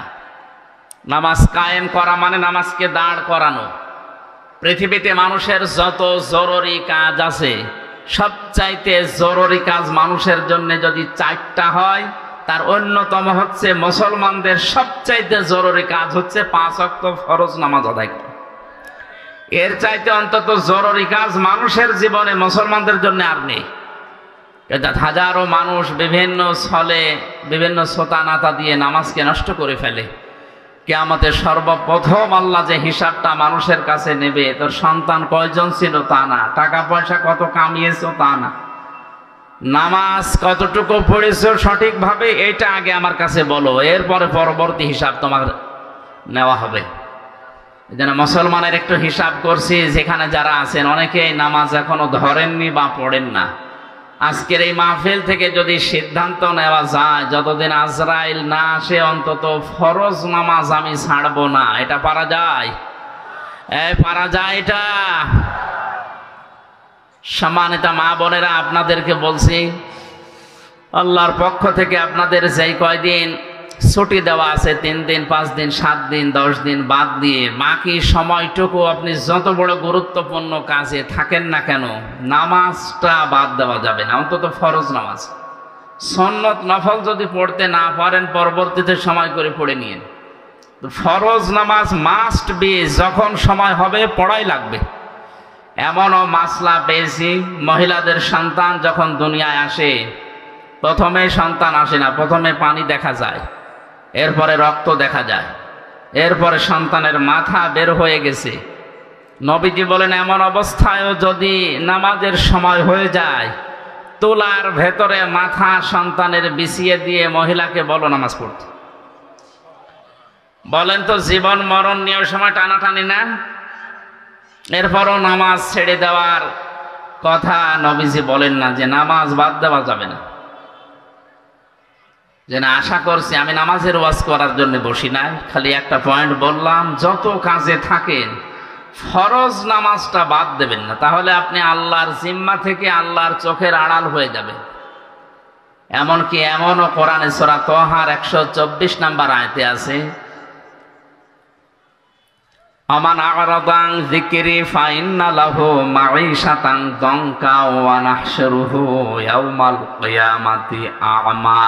নামাজ কায়েম করা মানে নামাজকে দাঁড় করানো। পৃথিবীতে মানুষের যত জরুরি কাজ আছে, সবচাইতে জরুরি কাজ মানুষের জন্য যদি 4টা হয়, তার অন্যতম হচ্ছে মুসলমানদের সবচাইতে জরুরি কাজ হচ্ছে 5 ওয়াক্ত ফরজ নামাজ আদায় করা। এর চাইতে অন্তত জরুরি কাজ মানুষের জীবনে মুসলমানদের জন্য আর নেই। হাজারো মানুষ বিভিন্ন ছলে, বিভিন্ন সোতানাতা দিয়ে নামাজকে নষ্ট করে ফেলে। কিয়ামতের সর্বপ্রথম আল্লাহ যে হিসাবটা মানুষের কাছে নেবে, তোর সন্তান কয়জন ছিল তা না, টাকা পয়সা কত কামিয়েছো তা না, নামাজ কতটুকু পড়েছো সঠিকভাবে, এটা আগে আমার কাছে বলো, এরপরে পরবর্তী হিসাব তোমার নেওয়া হবে। যেন মুসলমানের একটু হিসাব করছি, যেখানে যারা আছেন অনেকেই নামাজ এখনো ধরেননি বা পড়েন না। আজকের এই মাহফিল থেকে যদি সিদ্ধান্ত নেওয়া যায়, যতদিন আজরাইল না আসে অন্তত ফরজ নামাজ আমি ছাড়বো না, এটা পারা যায়? পারা যায় এটা? সম্মানিত মা বোনেরা, আপনাদেরকে বলছি, আল্লাহর পক্ষ থেকে আপনাদের যেই কয়দিন ছুটি দেওয়া আছে, 3 দিন, 5 দিন, 7 দিন, 10 দিন বাদ দিয়ে বাকি সময়টুকু আপনি যত বড় গুরুত্বপূর্ণ কাজে থাকেন না কেন, নামাজটা বাদ দেওয়া যাবে না, অন্তত ফরজ নামাজ। সুন্নত নফল যদি পড়তে না পারেন, পরবর্তীতে সময় করে পড়ে নিন। ফরজ নামাজ মাস্ট বি, যখন সময় হবে পড়াই লাগবে। এমনও মাসলা পেয়েছি, মহিলাদের সন্তান যখন দুনিয়ায় আসে, প্রথমে সন্তান আসে না, প্রথমে পানি দেখা যায়, এরপরে রক্ত দেখা যায়, এরপরে সন্তানের মাথা বের হয়ে গেছে। নবীজি বলেন, এমন অবস্থায়ও যদি নামাজের সময় হয়ে যায়, তুলার ভেতরে মাথা সন্তানের বিছিয়ে দিয়ে মহিলাকে বলো নামাজ পড়তে। বলেন তো, জীবন মরণ নিয়ে সময় টানাটানি না? এরপরও নামাজ ছেড়ে দেওয়ার কথা নবীজি বলেন না, যে নামাজ বাদ দেওয়া যাবে না। যে না, আশা করছি আমি নামাজের ওয়াজ করার জন্য বসি নাই, খালি একটা পয়েন্ট বললাম, যত কাজে থাকেন ফরজ নামাজটা বাদ দেবেন না, তাহলে আপনি আল্লাহর জিম্মা থেকে আল্লাহর চোখের আড়াল হয়ে যাবেন। এমনকি এমনও কোরআনে সূরা তাহার 124 নম্বর আয়াতে আছে, আমান আ'রাদান যিকরি ফাইন্না লাহু মাঈশাতান দানকা ওয়া নাহশুরুহু ইয়াওমাল কিয়ামাতি আ'মা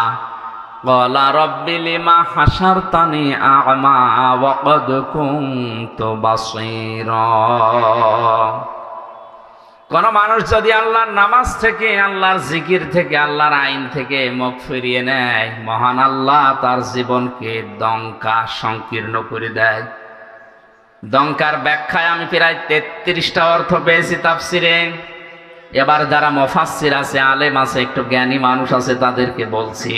ক্বালা রাব্বি লিমা হাশারতানি আ'মা ওয়া ক্বাদ কুনতু বাসীরা। কোন মানুষ যদি আল্লাহর নামাজ থেকে, আল্লাহর জিকির থেকে, আল্লাহর আইন থেকে মুখ ফিরিয়ে নেয়, মহান আল্লাহ তার জীবনকে দঙ্কা সংকীর্ণ করে দেয়। দঙ্কার ব্যাখ্যায় আমি প্রায় 33টা অর্থ পেয়েছি তাফসিরে। এবার যারা মুফাসসির আছে, আলেম আছে, একটু জ্ঞানী মানুষ আছে, তাদেরকে বলছি,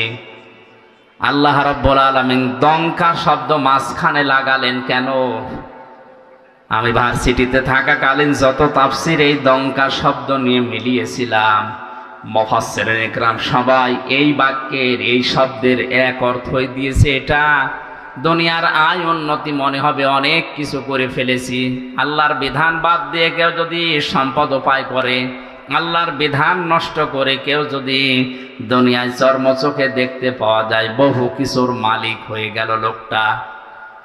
আল্লাহ রাব্বুল আলামিন দঙ্কা শব্দ মাঝখানে লাগালেন কেন? আমি ভার্সিটিতে থাকাকালীন যত তাফসির এই দঙ্কা শব্দ নিয়ে মিলিয়েছিলাম, মুফাসসিরিন ইকরাম সবাই এই বাক্যের এই শব্দের এক অর্থই দিয়েছে, এটা দুনিয়ার আয় উন্নতি মনে হবে অনেক কিছু করে ফেলেছি। আল্লাহর বিধান বাদ দিয়ে কেউ যদি সম্পদ উপায় করে, আল্লাহর বিধান নষ্ট করে কেউ যদি দুনিয়ায় চর্মচোখে দেখতে পাওয়া যায় বহু কিছুর মালিক হয়ে গেল লোকটা,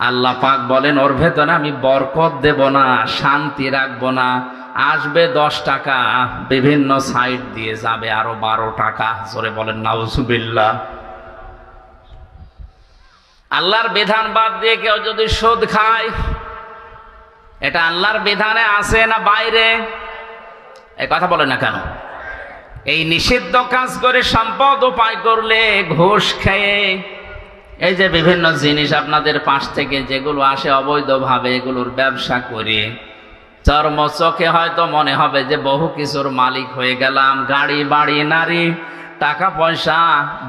আল্লাহ পাক বলেন ওর ভেতরে আমি বরকত দেব না, শান্তি রাখবো না। আসবে 10 টাকা, বিভিন্ন সাইড দিয়ে যাবে আরো 12 টাকা। জোরে বলেন নাউজুবিল্লাহ। আল্লাহর বিধান বাদ দিয়ে কেউ যদি সুদ খায়, এটা আল্লাহর বিধানে আছে না বাইরে? এই কথা বলে না কেন? এই নিষিদ্ধ কাজ করে সম্পদ উপায় করলে, ঘুষ খেয়ে, এই যে বিভিন্ন জিনিস আপনাদের পাশ থেকে যেগুলো আসে অবৈধভাবে, এগুলোর ব্যবসা করে চর্ম চোখে হয়তো মনে হবে যে বহু কিছুর মালিক হয়ে গেলাম, গাড়ি বাড়ি নারী টাকা পয়সা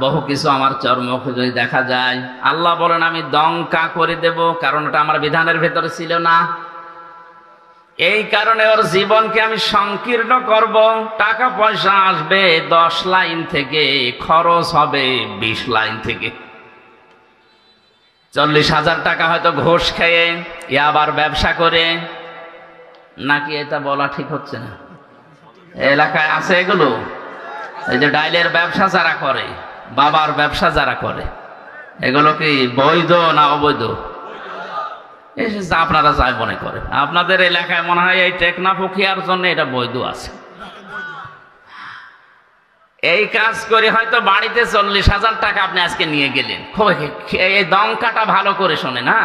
বহু কিছু আমার চর্মকে যদি দেখা যায়, আল্লাহ বলেন আমি দঙ্কা করে দেব, কারণ এটা আমার বিধানের ভেতরে ছিল না। এই কারণে ওর জীবনকে আমি সংকীর্ণ করব। টাকা পয়সা আসবে 10 লাইন থেকে, খরচ হবে 20 লাইন থেকে। 40,000 টাকা হয়তো ঘুষ খেয়ে, আবার ব্যবসা করে, নাকি এটা বলা ঠিক হচ্ছে না? এলাকায় আছে এগুলো। এই যে ডাইলের ব্যবসা যারা করে, বাবার ব্যবসা যারা করে, এগুলো কি বৈধ না অবৈধ? আপনারা যাই মনে করেন, আপনাদের এলাকায় মনে হয় এই টেকনা প্রক্রিয়ার জন্য এটা বৈধ আছে। এই কাজ করে হয়তো বাড়িতে 40,000 টাকা আপনি আজকে নিয়ে গেলেন। এই দঙ্কাটা ভালো করে শোনে না,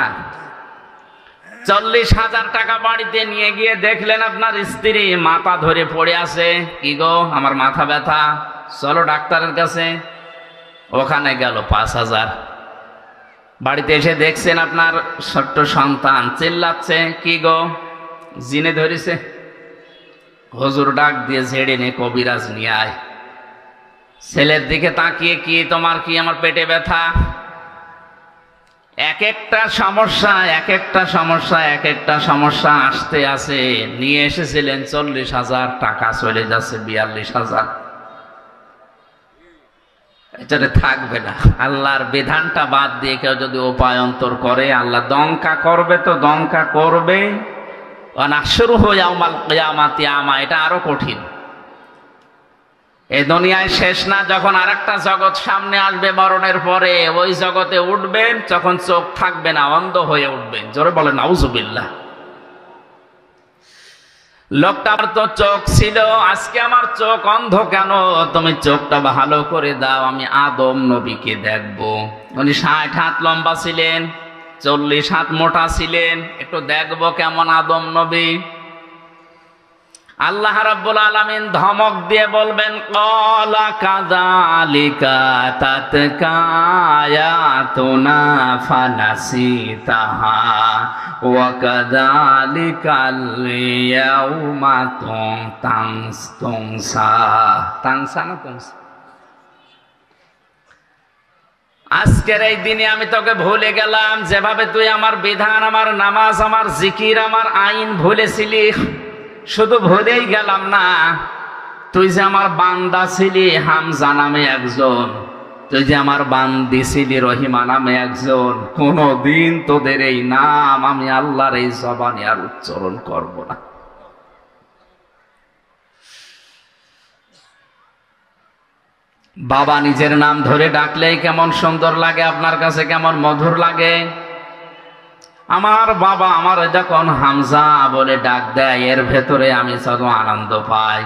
40,000 টাকা বাড়িতে নিয়ে গিয়ে দেখলেন আপনার স্ত্রী মাথা ধরে পড়ে আছে। কি গো, আমার মাথা ব্যথা, চলো ডাক্তারের কাছে। ওখানে গেল 5,000। বাড়িতে এসে দেখছেন আপনার ছোট্ট সন্তান চিল্লাচ্ছে, কি গো, জিনে ধরেছে। হুজুর ডাক দিয়ে ঝেড়ে নে, কবিরাজ নিয়ে আয়। ছেলের দিকে তাকিয়ে, কি তোমার কি? আমার পেটে ব্যথা। এক একটা সমস্যা এক একটা সমস্যা এক একটা সমস্যা আসতে আসে। নিয়ে এসেছিলেন 40,000 টাকা, চলে যাচ্ছে 42,000। এটা থাকবে না। আল্লাহর বিধানটা বাদ দিয়ে কেউ যদি উপায়ন্তর করে, আল্লাহ দঙ্কা করবে তো দঙ্কা করবে। ওয়ানাহশুরুহু ইয়াউমাল কিয়ামাতি আমা, এটা আরো কঠিন। এই দুনিয়ায় শেষ না, যখন আরেকটা জগৎ সামনে আসবে মরণের পরে, ওই জগতে উঠবেন, যখন চোখ থাকবে না, অন্ধ হয়ে উঠবেন। জোরে বলেন নাউজুবিল্লাহ। লোকটার তো চোখ ছিল, আজকে আমার চোখ অন্ধ কেন? তুমি চোখটা ভালো করে দাও, আমি আদম নবীকে দেখবো। উনি 60 হাত লম্বা ছিলেন, 40 হাত মোটা ছিলেন, একটু দেখবো কেমন আদম নবী। আল্লাহ রাব্বুল আলামিন ধমক দিয়ে বলবেন, ক্বালা কাযালিকা তাতকা আয়াতুনা ফানাসিতাহা ওয়া কাযালিকাল ইয়াউমা তুনসা। আজকের এই দিনে আমি তোকে ভুলে গেলাম, যেভাবে তুই আমার বিধান, আমার নামাজ, আমার জিকির, আমার আইন ভুলেছিলি। শুধু ভুলেই গেলাম না, তুই যে আমার বান্দা ছিলি হামজা নামে একজন, তুই যে আমার বান্দি ছিলি রহিমা নামে একজন, কোনদিন তোদের এই নাম আমি আল্লাহর এই জবানে আর উচ্চারণ করব না। বাবা নিজের নাম ধরে ডাকলেই কেমন সুন্দর লাগে, আপনার কাছে কেমন মধুর লাগে। আমার বাবা আমার যখন হামজা বলে ডাক দেয়, এর ভেতরে আমি শুধু আনন্দ পাই।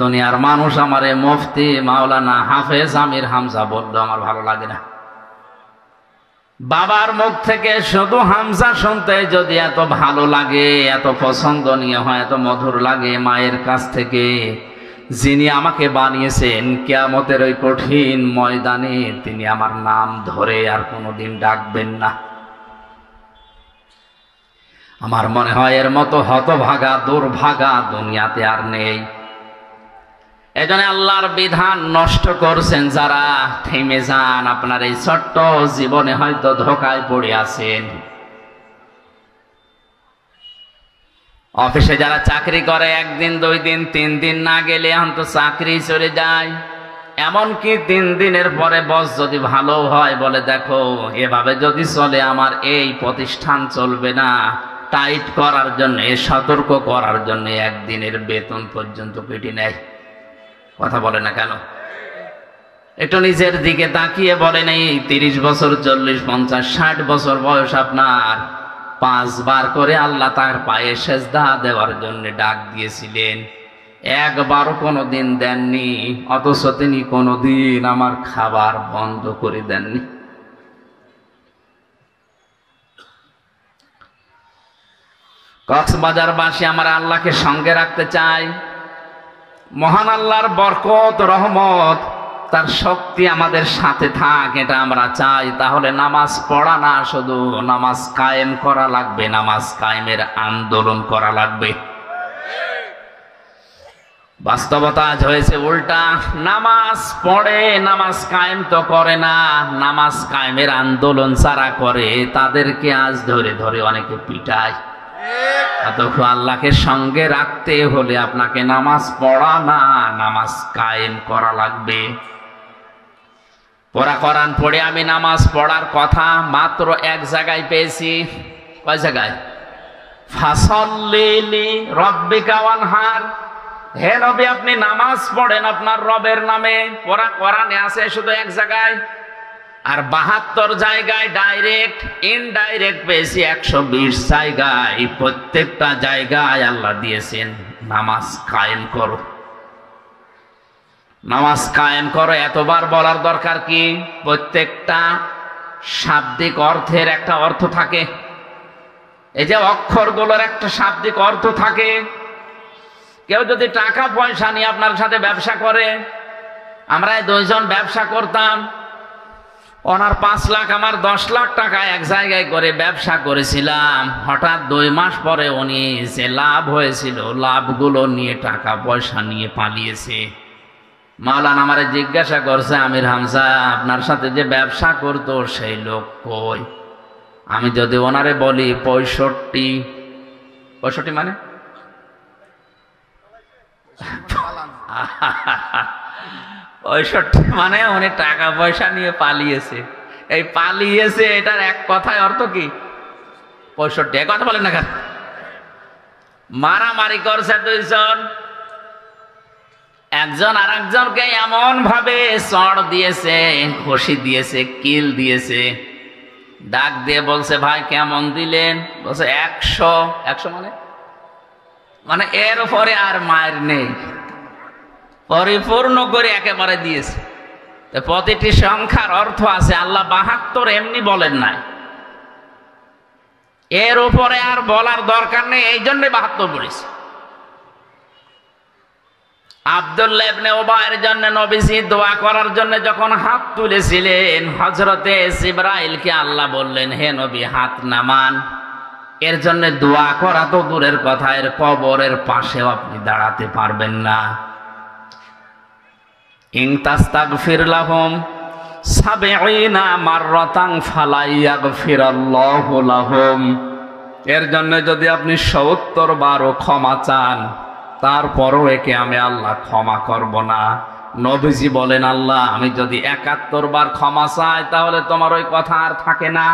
দুনিয়ার মানুষ আমারে মুফতি, মাওলানা, হাফেজ, আমির হামজা বললো আমার ভালো লাগে না। বাবার মুখ থেকে শুধু হামজা শুনতে যদি এত ভালো লাগে, এত পছন্দনীয় হয়, এত মধুর লাগে, মায়ের কাছ থেকে যিনি আমাকে বানিয়েছেন, কিয়ামতের ওই কঠিন ময়দানে তিনি আমার নাম ধরে আর কোনোদিন ডাকবেন না। আমার মনে হয় এর মতো হতভাগা দুর্ভাগা দুনিয়াতে আর নেই। এজন্য আল্লাহর বিধান নষ্ট করছেন যারা, থেমে যান। আপনার এই ছোট্ট জীবনে হয়তো ধোঁকায় পড়ে আছেন। অফিসে যারা চাকরি করে, একদিন 2 দিন 3 দিন না গেলে এখন তো চাকরি চলে যায়। এমনকি 3 দিনের পরে বস যদি ভালো হয়, বলে দেখো এভাবে যদি চলে আমার এই প্রতিষ্ঠান চলবে না, টাইট করার জন্য, সতর্ক করার জন্য 1 দিনের বেতন পর্যন্ত কেটে নেয়। কথা বলে না কেন? একটু নিজের দিকে তাকিয়ে বলেন, এই 30 বছর 40 50 60 বছর বয়স আপনার, 5 বার করে আল্লাহ তার পায়ে সেজদা দেওয়ার জন্য ডাক দিয়েছিলেন, একবারও কোনোদিন দেননি। অথচ তিনি কোনোদিন আমার খাবার বন্ধ করে দেননি। কক্সবাজারবাসী আমরা আল্লাহকে সঙ্গে রাখতে চাই। মহান আল্লাহর বরকত, রহমত, তার শক্তি আমাদের সাথে থাক, এটা আমরা চাই। তাহলে নামাজ পড়া না, শুধু নামাজ কায়েম করা লাগবে, নামাজ কায়েমের আন্দোলন করা লাগবে। বাস্তবতা আজ হয়েছে উল্টা, নামাজ পড়ে নামাজ কায়েম তো করে না, নামাজ কায়েমের আন্দোলন যারা করে তাদেরকে আজ ধরে ধরে অনেকে পিটায়। অথচ আল্লাহকে সঙ্গে রাখতে হলে আপনাকে নামাজ পড়া না, নামাজ কায়েম করা লাগবে। পড়া কোরআন পড়ে আমি নামাজ পড়ার কথা মাত্র 1 জায়গায় পেয়েছি। কয় জায়গায়? ফাসাল্লি লিরাব্বিকা ওয়ানহার। হে নবী, আপনি নামাজ পড়েন আপনার রবের নামে। পড়া কোরআনে আছে শুধু 1 জায়গায়। আর 72 জায়গায় ডাইরেক্ট, ইনডাইরেক্ট পেয়েছি 120 জায়গায়। প্রত্যেকটা জায়গায় আল্লাহ দিয়েছেন নামাজ কায়েম করো, নামাজ কায়েম করো। এতবার বলার দরকার কি? প্রত্যেকটা শাব্দিক অর্থের একটা অর্থ থাকে। এই যে অক্ষরগুলোর একটা শাব্দিক অর্থ থাকে। কেউ যদি টাকা পয়সা নিয়ে আপনার সাথে ব্যবসা করে, আমরা 2 জন ব্যবসা করতাম, ওনার 5 লাখ আমার 10 লাখ টাকা এক জায়গায় করে ব্যবসা করেছিলাম। হঠাৎ 2 মাস পরে উনি যে লাভ হয়েছিল, লাভগুলো নিয়ে টাকা পয়সা নিয়ে পালিয়েছে। মাওলানা আমারে জিজ্ঞাসা করছে, আমির হামজা আপনার সাথে যে ব্যবসা করতো সেই লোক কই? আমি যদি ওনারে বলি 65 মানে 65 মানে উনি টাকা পয়সা নিয়ে পালিয়েছে। এই পালিয়েছে এটার এক কথায় অর্থ কি? 65। কথা বলেন না কেন? মারামারি করছে 2 জন, একজন আর একজনকে এমন ভাবে চড় দিয়েছে, ঘষি দিয়েছে, কিল দিয়েছে। ডাক দিয়ে বলছে, ভাই কেমন দিলেন? বলছে 100 মানে এর উপরে আর মায়ের নেই, পরিপূর্ণ করে একেবারে দিয়েছে। প্রতিটি সংখ্যার অর্থ আছে। আল্লাহ 72 এমনি বলেন নাই, এর উপরে আর বলার দরকার নেই, এই জন্য 72 বলেছে। আব্দুল্লাহ ইবনে উবাইয়ের জন্য নবীজি দোয়া করার জন্য যখন হাত তুলেছিলেন, হযরতে জিবরাইলকে আল্লাহ বললেন, হে নবী হাত নামান। এর জন্য দোয়া করা তো দূরের কথা, এর কবরের পাশেও আপনি দাঁড়াতে পারবেন না। ইন তাস্তাগফির লাহুম 70 মাররাতান ফালা ইয়াগফিরাল্লাহু লাহুম। এর জন্য যদি আপনি 70 বারও ক্ষমা চান, তারপরও একে আমি আল্লাহ ক্ষমা করব না। নবীজি বলেন, আল্লাহ আমি যদি 71 বার ক্ষমা চাই তাহলে তোমার ওই কথা আর থাকে না।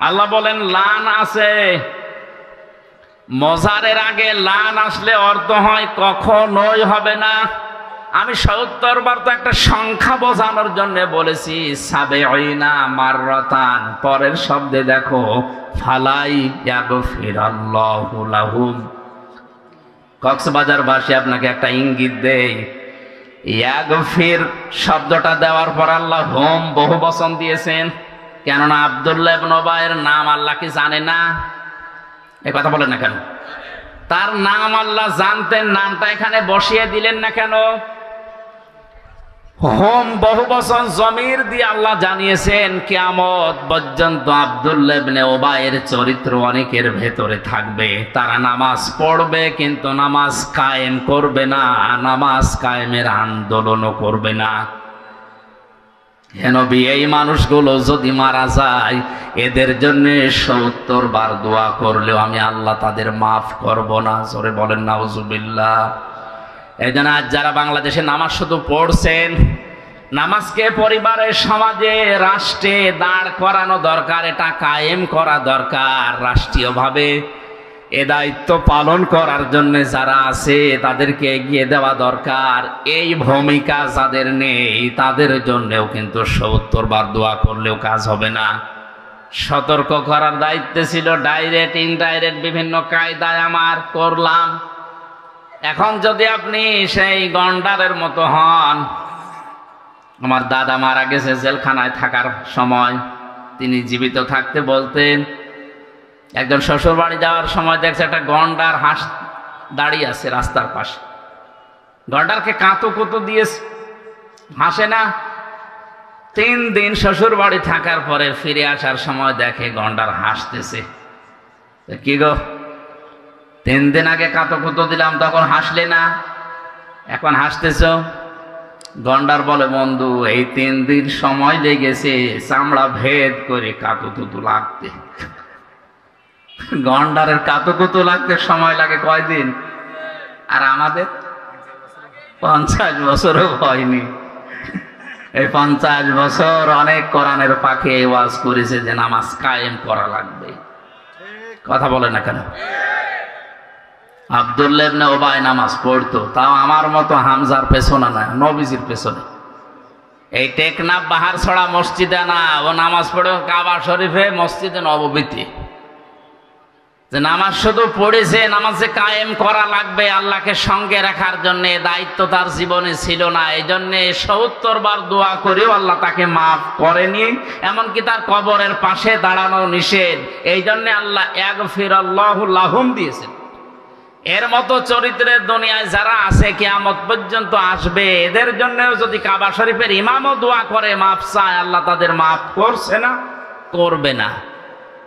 আল্লাহ বলেন, লান আছে, মজারের আগে লান আসলে অর্থ হয় কখনোই হবে না। আমি 70 বার তো একটা সংখ্যা বোঝানোর জন্য বলেছি, 70 মাররাতান। পরের শব্দে দেখো, ফালাই ইয়াগফিরাল্লাহু লাহুম। কক্সবাজারবাসী আপনাকে একটা ইঙ্গিত দেই, ইয়াগফির শব্দটা দেওয়ার পর আল্লাহ হোম বহু বচন দিয়েছেন। কেননা আব্দুল্লাহ ইবনে উবাইয়ের নাম আল্লাহ কি জানে না? এ কথা বলেন না কেন? তার নাম আল্লাহ জানতেন, নামটা এখানে বসিয়ে দিলেন না কেন? হোম বহু বচন জমির দিয়ে আল্লাহ জানিয়েছেন কিয়ামত পর্যন্ত আব্দুল্লাহ ইবনে উবাইয়ের চরিত্র অনেকের ভেতরে থাকবে। তারা নামাজ পড়বে কিন্তু নামাজ কায়েম করবে না, নামাজ কায়েমের আন্দোলনও করবে না। হে নবী, এই মানুষগুলো যদি মারা যায় এদের জন্য ৭০ বার দোয়া করলেও আমি আল্লাহ তাদের মাফ করব না। জোরে বলেন নাউজুবিল্লাহ। এই জন্য আজ যারা বাংলাদেশে নামাজ শুধু পড়ছেন, নামাজকে পরিবারের, সমাজে, রাষ্ট্রে দাঁড় করানো দরকার, এটা কায়েম করা দরকার। রাষ্ট্রীয়ভাবে এ দায়িত্ব পালন করার জন্য যারা আছে তাদেরকে এগিয়ে দেওয়া দরকার। এই ভূমিকা যাদের নেই তাদের জন্যও কিন্তু ৭০ বার দোয়া করলেও কাজ হবে না। সতর্ক করার দায়িত্ব ছিল, ডাইরেক্ট ইনডাইরেক্ট বিভিন্ন কায়দায় আমার করলাম। এখন যদি আপনি সেই গন্ডারের মতো হন, আমার দাদা মারা গেছে জেলখানায় থাকার সময়, তিনি জীবিত থাকতে বলতেন একজন শ্বশুর বাড়ি যাওয়ার সময় দেখছে একটা গন্ডার হাঁস দাঁড়িয়ে আছে রাস্তার পাশে। গন্ডারকে কাঁতো কুতো দিয়েছে, হাসে না। ৩ দিন শ্বশুর বাড়ি থাকার পরে ফিরে আসার সময় দেখে গন্ডার হাসতেছে। কি গো, ৩ দিন আগে কাঁতো কুতো দিলাম তখন হাসলে না, এখন হাসতেছ? গন্ডার বলে, বন্ধু এই ৩ দিন সময় লেগেছে চামড়া ভেদ করে কাঁতো কুতো লাগতে। গন্ডারের কাঁতো কুতো লাগতে সময় লাগে কয়দিন? আর আমাদের ৫০ বছরও হয়নি। এই ৫০ বছর অনেক কোরআনের পাখি ওয়াজ করেছে যে নামাজ কায়েম করা লাগবে। কথা বলে না কেন? আব্দুল্লাহ ইবনে উবাই নামাজ পড়তো, তাও আমার মতো হামজার পেছনে না, নবীজির পেছনে। এই টেকনাফ বাহার ছড়া মসজিদে না, ও নামাজ পড়ে কাবা শরীফে মসজিদে নববীতে। যে নামাজ শুধু পড়েছে, নামাজে কায়েম করা লাগবে আল্লাহকে সঙ্গে রাখার জন্য, দায়িত্ব তার জীবনে ছিল না। এই জন্য ৭০ বার দোয়া করেও আল্লাহ তাকে মাফ করেনি, এমনকি তার কবরের পাশে দাঁড়ানো নিষেধ। এই জন্য আল্লাহ ইয়াগফিরাল্লাহু লাহুম দিয়েছেন। এর মতো চরিত্রের দুনিয়ায় যারা আছে কিয়ামত পর্যন্ত আসবে, এদের জন্যও যদি কাবা শরীফের ইমামও দোয়া করে মাফ চায়, আল্লাহ তাদের মাফ করছে না, করবে না,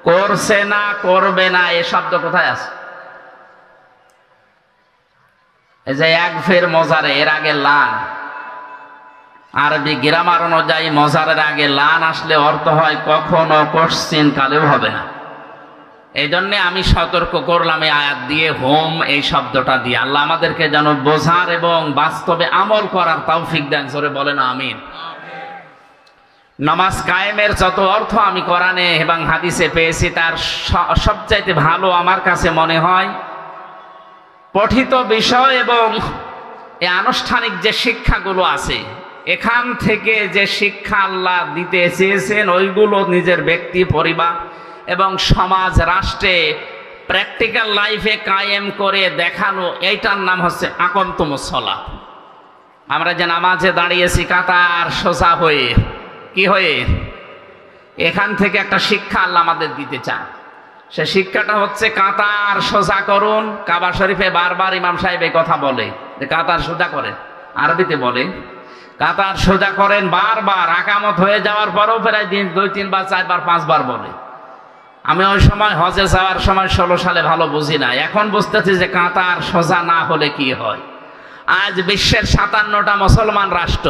করছে না, করবে না। এ শব্দ কোথায় আছে? এই যে ইয়াগফির মজারে, এর আগে লান। আরবি গ্রামার অনুযায়ী মজারের আগে লান আসলে অর্থ হয় কখনো, কোশ্চিন কালেও হবে না। এই জন্যে আমি সতর্ক করলাম এই আয়াত দিয়ে, হোম এই শব্দটা দিয়ে। আল্লাহ আমাদেরকে যেন বোঝার এবং বাস্তবে আমল করার তৌফিক দেন। জোরে বলেন আমিন। নামাজ কায়েমের যত অর্থ আমি কোরআনে এবং হাদিসে পেয়েছি, তার সবচাইতে ভালো আমার কাছে মনে হয় পঠিত বিষয় এবং এই আনুষ্ঠানিক যে শিক্ষাগুলো আছে, এখান থেকে যে শিক্ষা আল্লাহ দিতে চেয়েছেন ওইগুলো নিজের ব্যক্তি, পরিবার এবং সমাজ, রাষ্ট্রে প্র্যাকটিক্যাল লাইফে কায়েম করে দেখানো, এইটার নাম হচ্ছে আকামতুমুস সালাত। আমরা যে নামাজে দাঁড়িয়েছি কাতার সোজা হয়ে, কি হয়ে, এখান থেকে একটা শিক্ষা আল্লাহ আমাদের দিতে চান। সে শিক্ষাটা হচ্ছে কাতার সোজা করুন। কাবা শরীফে বারবার ইমাম সাহেব এই কথা বলে যে কাতার সোজা করেন, আরবিতে বলে কাতার সোজা করেন বারবার। আকামত হয়ে যাওয়ার পরেও প্রায় 2, 3 বার, 4 বার, 5 বার বলে। আমি ওই সময় হজে যাওয়ার সময় 16 সালে ভালো বুঝি না, এখন বুঝতেছি যে কাতার সোজা না হলে কি হয়। আজ বিশ্বের 57টা মুসলমান রাষ্ট্র,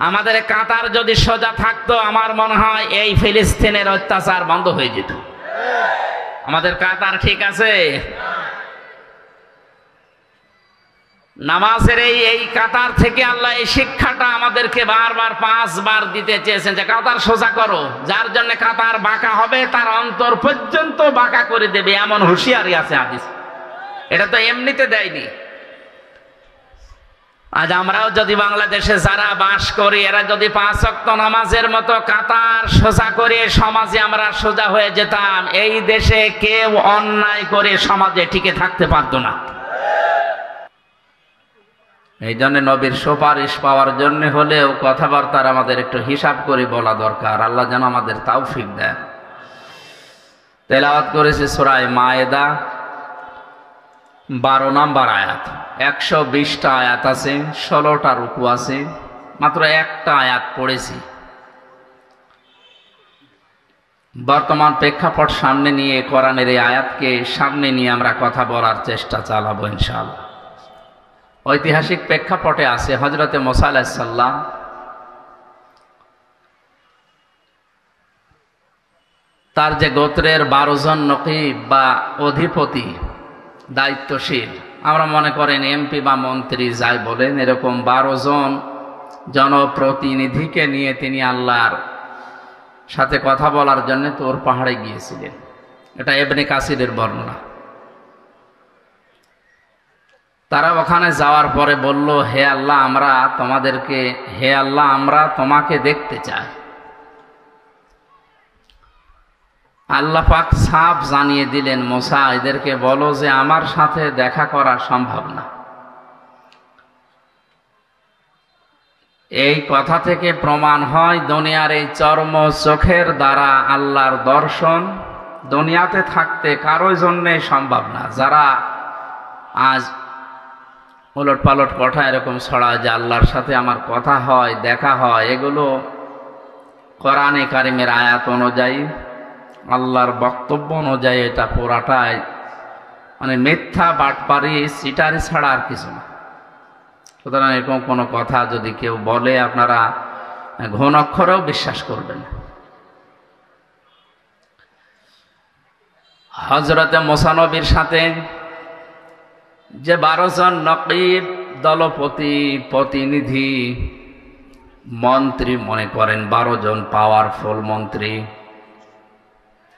আমাদের কাতার যদি সোজা থাকতো আমার মনে হয় এই ফিলিস্তিনের অত্যাচার বন্ধ হয়ে যেত। আমাদের কাতার ঠিক আছে? নামাজের এই কাতার থেকে আল্লাহ এই শিক্ষাটা আমাদেরকে বারবার 5 বার দিতে চেয়েছেন যে কাতার সোজা করো। যার জন্য কাতার বাঁকা হবে তার অন্তর পর্যন্ত বাঁকা করে দেবে, এমন হুঁশিয়ারি আছে হাদিস। এটা তো এমনিতে দেয়নি। আজ আমরাও যদি বাংলাদেশে যারা বাস করি, এরা যদি 5 ওয়াক্ত নামাজের মতো কাতার সোজা করে সমাজে আমরা সোজা হয়ে যেতাম, এই দেশে কেউ অন্যায় করে সমাজে টিকে থাকতে পারতো না। এই জন্য নবীর সুপারিশ পাওয়ার জন্য হলেও কথাবার্তার আমাদের একটু হিসাব করে বলা দরকার। আল্লাহ যেন আমাদের তৌফিক দেন। তেলাওয়াত করেছে সূরা মায়েদা 12 নম্বর আয়াত। 120টা আয়াত আছে, 16টা রুকু আছে, মাত্র একটা আয়াত পড়েছি। বর্তমান প্রেক্ষাপট সামনে নিয়ে কোরআনের এই আয়াতকে সামনে নিয়ে আমরা কথা বলার চেষ্টা চালাবো ইনশাআল্লাহ। ঐতিহাসিক প্রেক্ষাপটে আছে হযরতে মুসা আলাইহিস সালাম তার যে গোত্রের 12 জন নকিব বা অধিপতি দায়িত্বশীল, আমরা মনে করেন এমপি বা মন্ত্রী যাই বলেন, এরকম 12 জন জনপ্রতিনিধিকে নিয়ে তিনি আল্লাহর সাথে কথা বলার জন্য তোর পাহাড়ে গিয়েছিলেন। এটা ইবনে কাসিরের বর্ণনা। তারা ওখানে যাওয়ার পরে বলল, হে আল্লাহ আমরা তোমাকে দেখতে চাই। আল্লাহ পাক সাফ জানিয়ে দিলেন, মুসা এদেরকে বলো যে আমার সাথে দেখা করা সম্ভব না। এই কথা থেকে প্রমাণ হয় দুনিয়ার এই চর্ম চোখের দ্বারা আল্লাহর দর্শন দুনিয়াতে থাকতে কারোর জন্যে সম্ভব না। যারা আজ উলট পালট কথা এরকম ছড়ায় যে আল্লাহর সাথে আমার কথা হয়, দেখা হয়, এগুলো কোরআনে কারিমের আয়াত অনুযায়ী, আল্লাহর বক্তব্য অনুযায়ী এটা পুরাটাই মানে মিথ্যা, বাটপারি, চিটারি ছাড়া আর কিছু না। সুতরাং এরকম কোনো কথা যদি কেউ বলে আপনারা ঘন অক্ষরেও বিশ্বাস করবেন। হযরতে মুসা নবীর সাথে যে 12 জন নকিব, দলপতি, প্রতিনিধি, মন্ত্রী, মনে করেন 12 জন পাওয়ারফুল মন্ত্রী,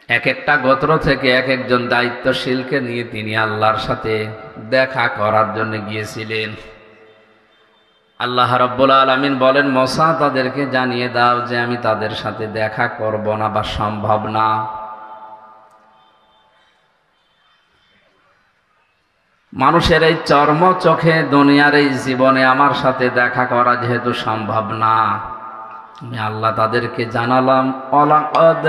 এক একটা গোত্র থেকে এক একজন দায়িত্বশীলকে নিয়ে তিনি আল্লাহর সাথে দেখা করার জন্য গিয়েছিলেন। আল্লাহ রাব্বুল আলামিন বলেন, মুসা তাদেরকে জানিয়ে দাও যে আমি তাদের সাথে দেখা করব না বা সম্ভব না। মানুষের এই চর্ম চোখে দুনিয়ার এই জীবনে আমার সাথে দেখা করা যেহেতু সম্ভব না, আমি আল্লাহ তাদেরকে জানালাম, ওয়ালাকাদ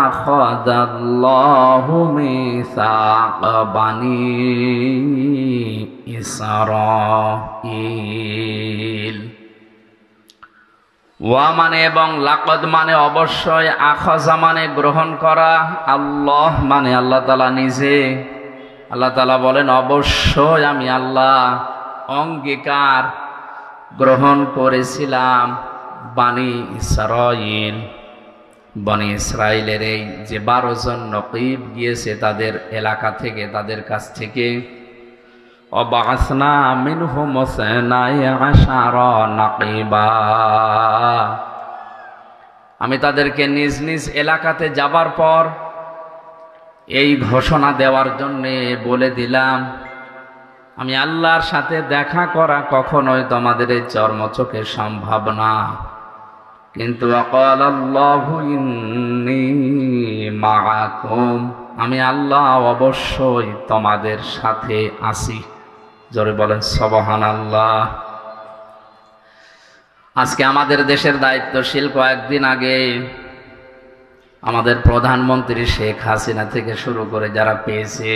আখাযাল্লাহু মিসাকা বানি ইসরাঈল। ওয়া মানে এবং লাকাদ মানে অবশ্যই, আখাযা মানে গ্রহণ করা, আল্লাহ মানে আল্লাহ তাআলা নিজে। আল্লাহ তাআলা বলেন অবশ্যই আমি আল্লাহ অঙ্গীকার গ্রহণ করেছিলাম বানি ইসরাঈল, বনি ইসরাইলের এই যে 12 জন নকিব গিয়েছে তাদের এলাকা থেকে, তাদের কাছ থেকে। ওয়াবাসনা মিনহুম ইসনাই আশারা নাকিবা, আমি তাদেরকে নিজ নিজ এলাকাতে যাবার পর এই ঘোষণা দেওয়ার জন্যে বলে দিলাম, আমি আল্লাহর সাথে দেখা করা কখনোই তোমাদের এই চর্মচোখে সম্ভব না। কিন্তু ওয়াকালাল্লাহু ইন্নী মাআকুম, আমি আল্লাহ অবশ্যই তোমাদের সাথে আছি। জোরে বলেন সুবহানাল্লাহ। আজকে আমাদের দেশের দায়িত্বশীল কয়েকদিন আগে আমাদের প্রধানমন্ত্রী শেখ হাসিনা থেকে শুরু করে যারা পেয়েছে,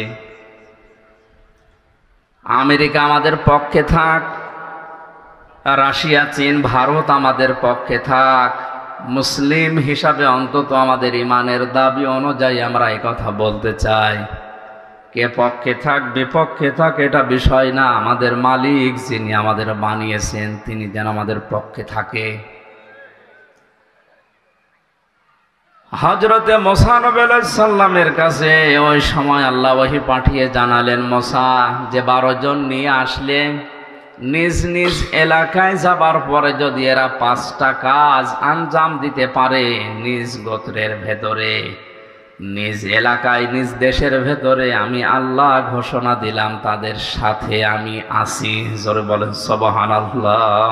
আমেরিকা আমাদের পক্ষে থাক, রাশিয়া, চীন, ভারত আমাদের পক্ষে থাক, মুসলিম হিসাবে অন্তত আমাদের ইমানের দাবি অনুযায়ী আমরা এই কথা বলতে চাই, কে পক্ষে থাক বিপক্ষে থাক এটা বিষয় না, আমাদের মালিক যিনি আমাদের বানিয়েছেন তিনি যেন আমাদের পক্ষে থাকে। হযরতে মুসা নবী আলাইহিস সালামের কাছে ওই সময় আল্লাহ ওহী পাঠিয়ে জানালেন, মুসা যে 12 জন নিয়ে আসলে নিজ নিজ এলাকায় যাবার পরে যদি এরা 5টা কাজ আঞ্জাম দিতে পারে, নিজ গোত্রের ভেতরে, নিজ এলাকায়, নিজ দেশের ভেতরে, আমি আল্লাহ ঘোষণা দিলাম তাদের সাথে আমি আছি। জোরে বলেন সুবহানাল্লাহ।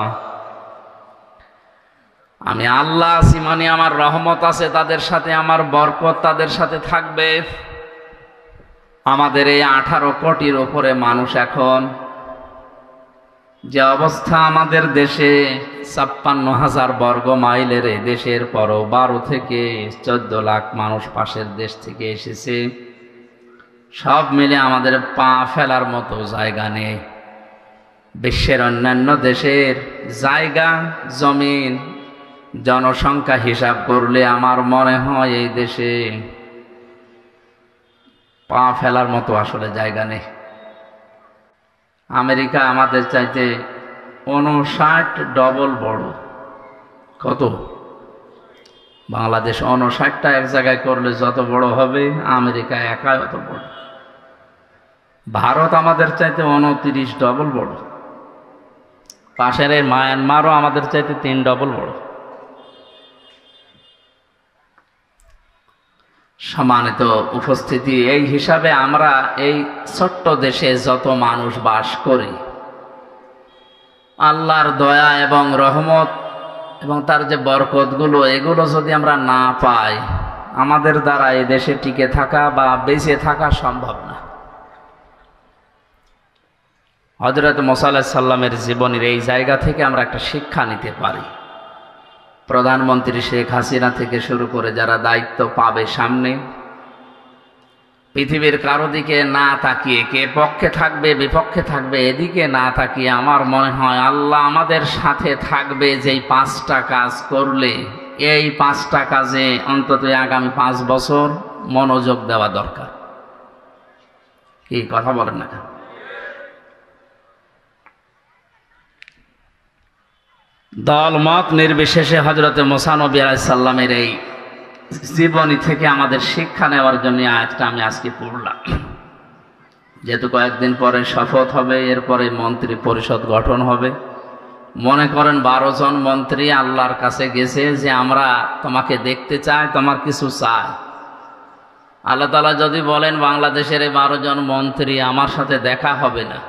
আমি আল্লাহ আছি মানে আমার রহমত আছে তাদের সাথে, আমার বরকত তাদের সাথে থাকবে। আমাদের এই 18 কোটির উপরে মানুষ, এখন যে অবস্থা আমাদের দেশে, 56,000 বর্গ মাইলের এই দেশের পরও 12 থেকে 14 লাখ মানুষ পাশের দেশ থেকে এসেছে, সব মিলে আমাদের পা ফেলার মতো জায়গা নেই। বিশ্বের অন্যান্য দেশের জায়গা জমিন জনসংখ্যা হিসাব করলে আমার মনে হয় এই দেশে পা ফেলার মতো আসলে জায়গা নেই। আমেরিকা আমাদের চাইতে 59 ডবল বড়। কত? বাংলাদেশ 59টা এক জায়গায় করলে যত বড় হবে, আমেরিকা একাই অত বড়। ভারত আমাদের চাইতে 29 ডবল বড়। পাশের এই মায়ানমারও আমাদের চাইতে 3 ডবল বড়। সম্মানিত উপস্থিতি, এই হিসাবে আমরা এই ছোট্ট দেশে যত মানুষ বাস করি, আল্লাহর দয়া এবং রহমত এবং তার যে বরকতগুলো, এগুলো যদি আমরা না পাই, আমাদের দ্বারা এই দেশে টিকে থাকা বা বেঁচে থাকা সম্ভব না। হযরত মুসা আলাইহিস সালামের জীবনের এই জায়গা থেকে আমরা একটা শিক্ষা নিতে পারি। প্রধানমন্ত্রী শেখ হাসিনা থেকে শুরু করে যারা দায়িত্ব পাবে সামনে, পৃথিবীর কারো দিকে না তাকিয়ে, কে পক্ষে থাকবে বিপক্ষে থাকবে এদিকে না তাকিয়ে, আমার মনে হয় আল্লাহ আমাদের সাথে থাকবে। যেই 5টা কাজ করলে, এই 5টা কাজে অন্তত আগামী 5 বছর মনোযোগ দেওয়া দরকার। কি কথা বলেন না? দল মত নির্বিশেষে হযরত মুসা নবী আলাইহিস সালামের এই জীবনী থেকে আমাদের শিক্ষা নেওয়ার জন্য আয়াতটা আমি আজকে পড়লাম। যেহেতু কয়েকদিন পরে শপথ হবে, এরপরে মন্ত্রী পরিষদ গঠন হবে। মনে করেন 12 জন মন্ত্রী আল্লাহর কাছে গেছে যে আমরা তোমাকে দেখতে চাই, তোমার কিছু চাই। আল্লাহ তাআলা যদি বলেন বাংলাদেশের এই 12 জন মন্ত্রী আমার সাথে দেখা হবে না,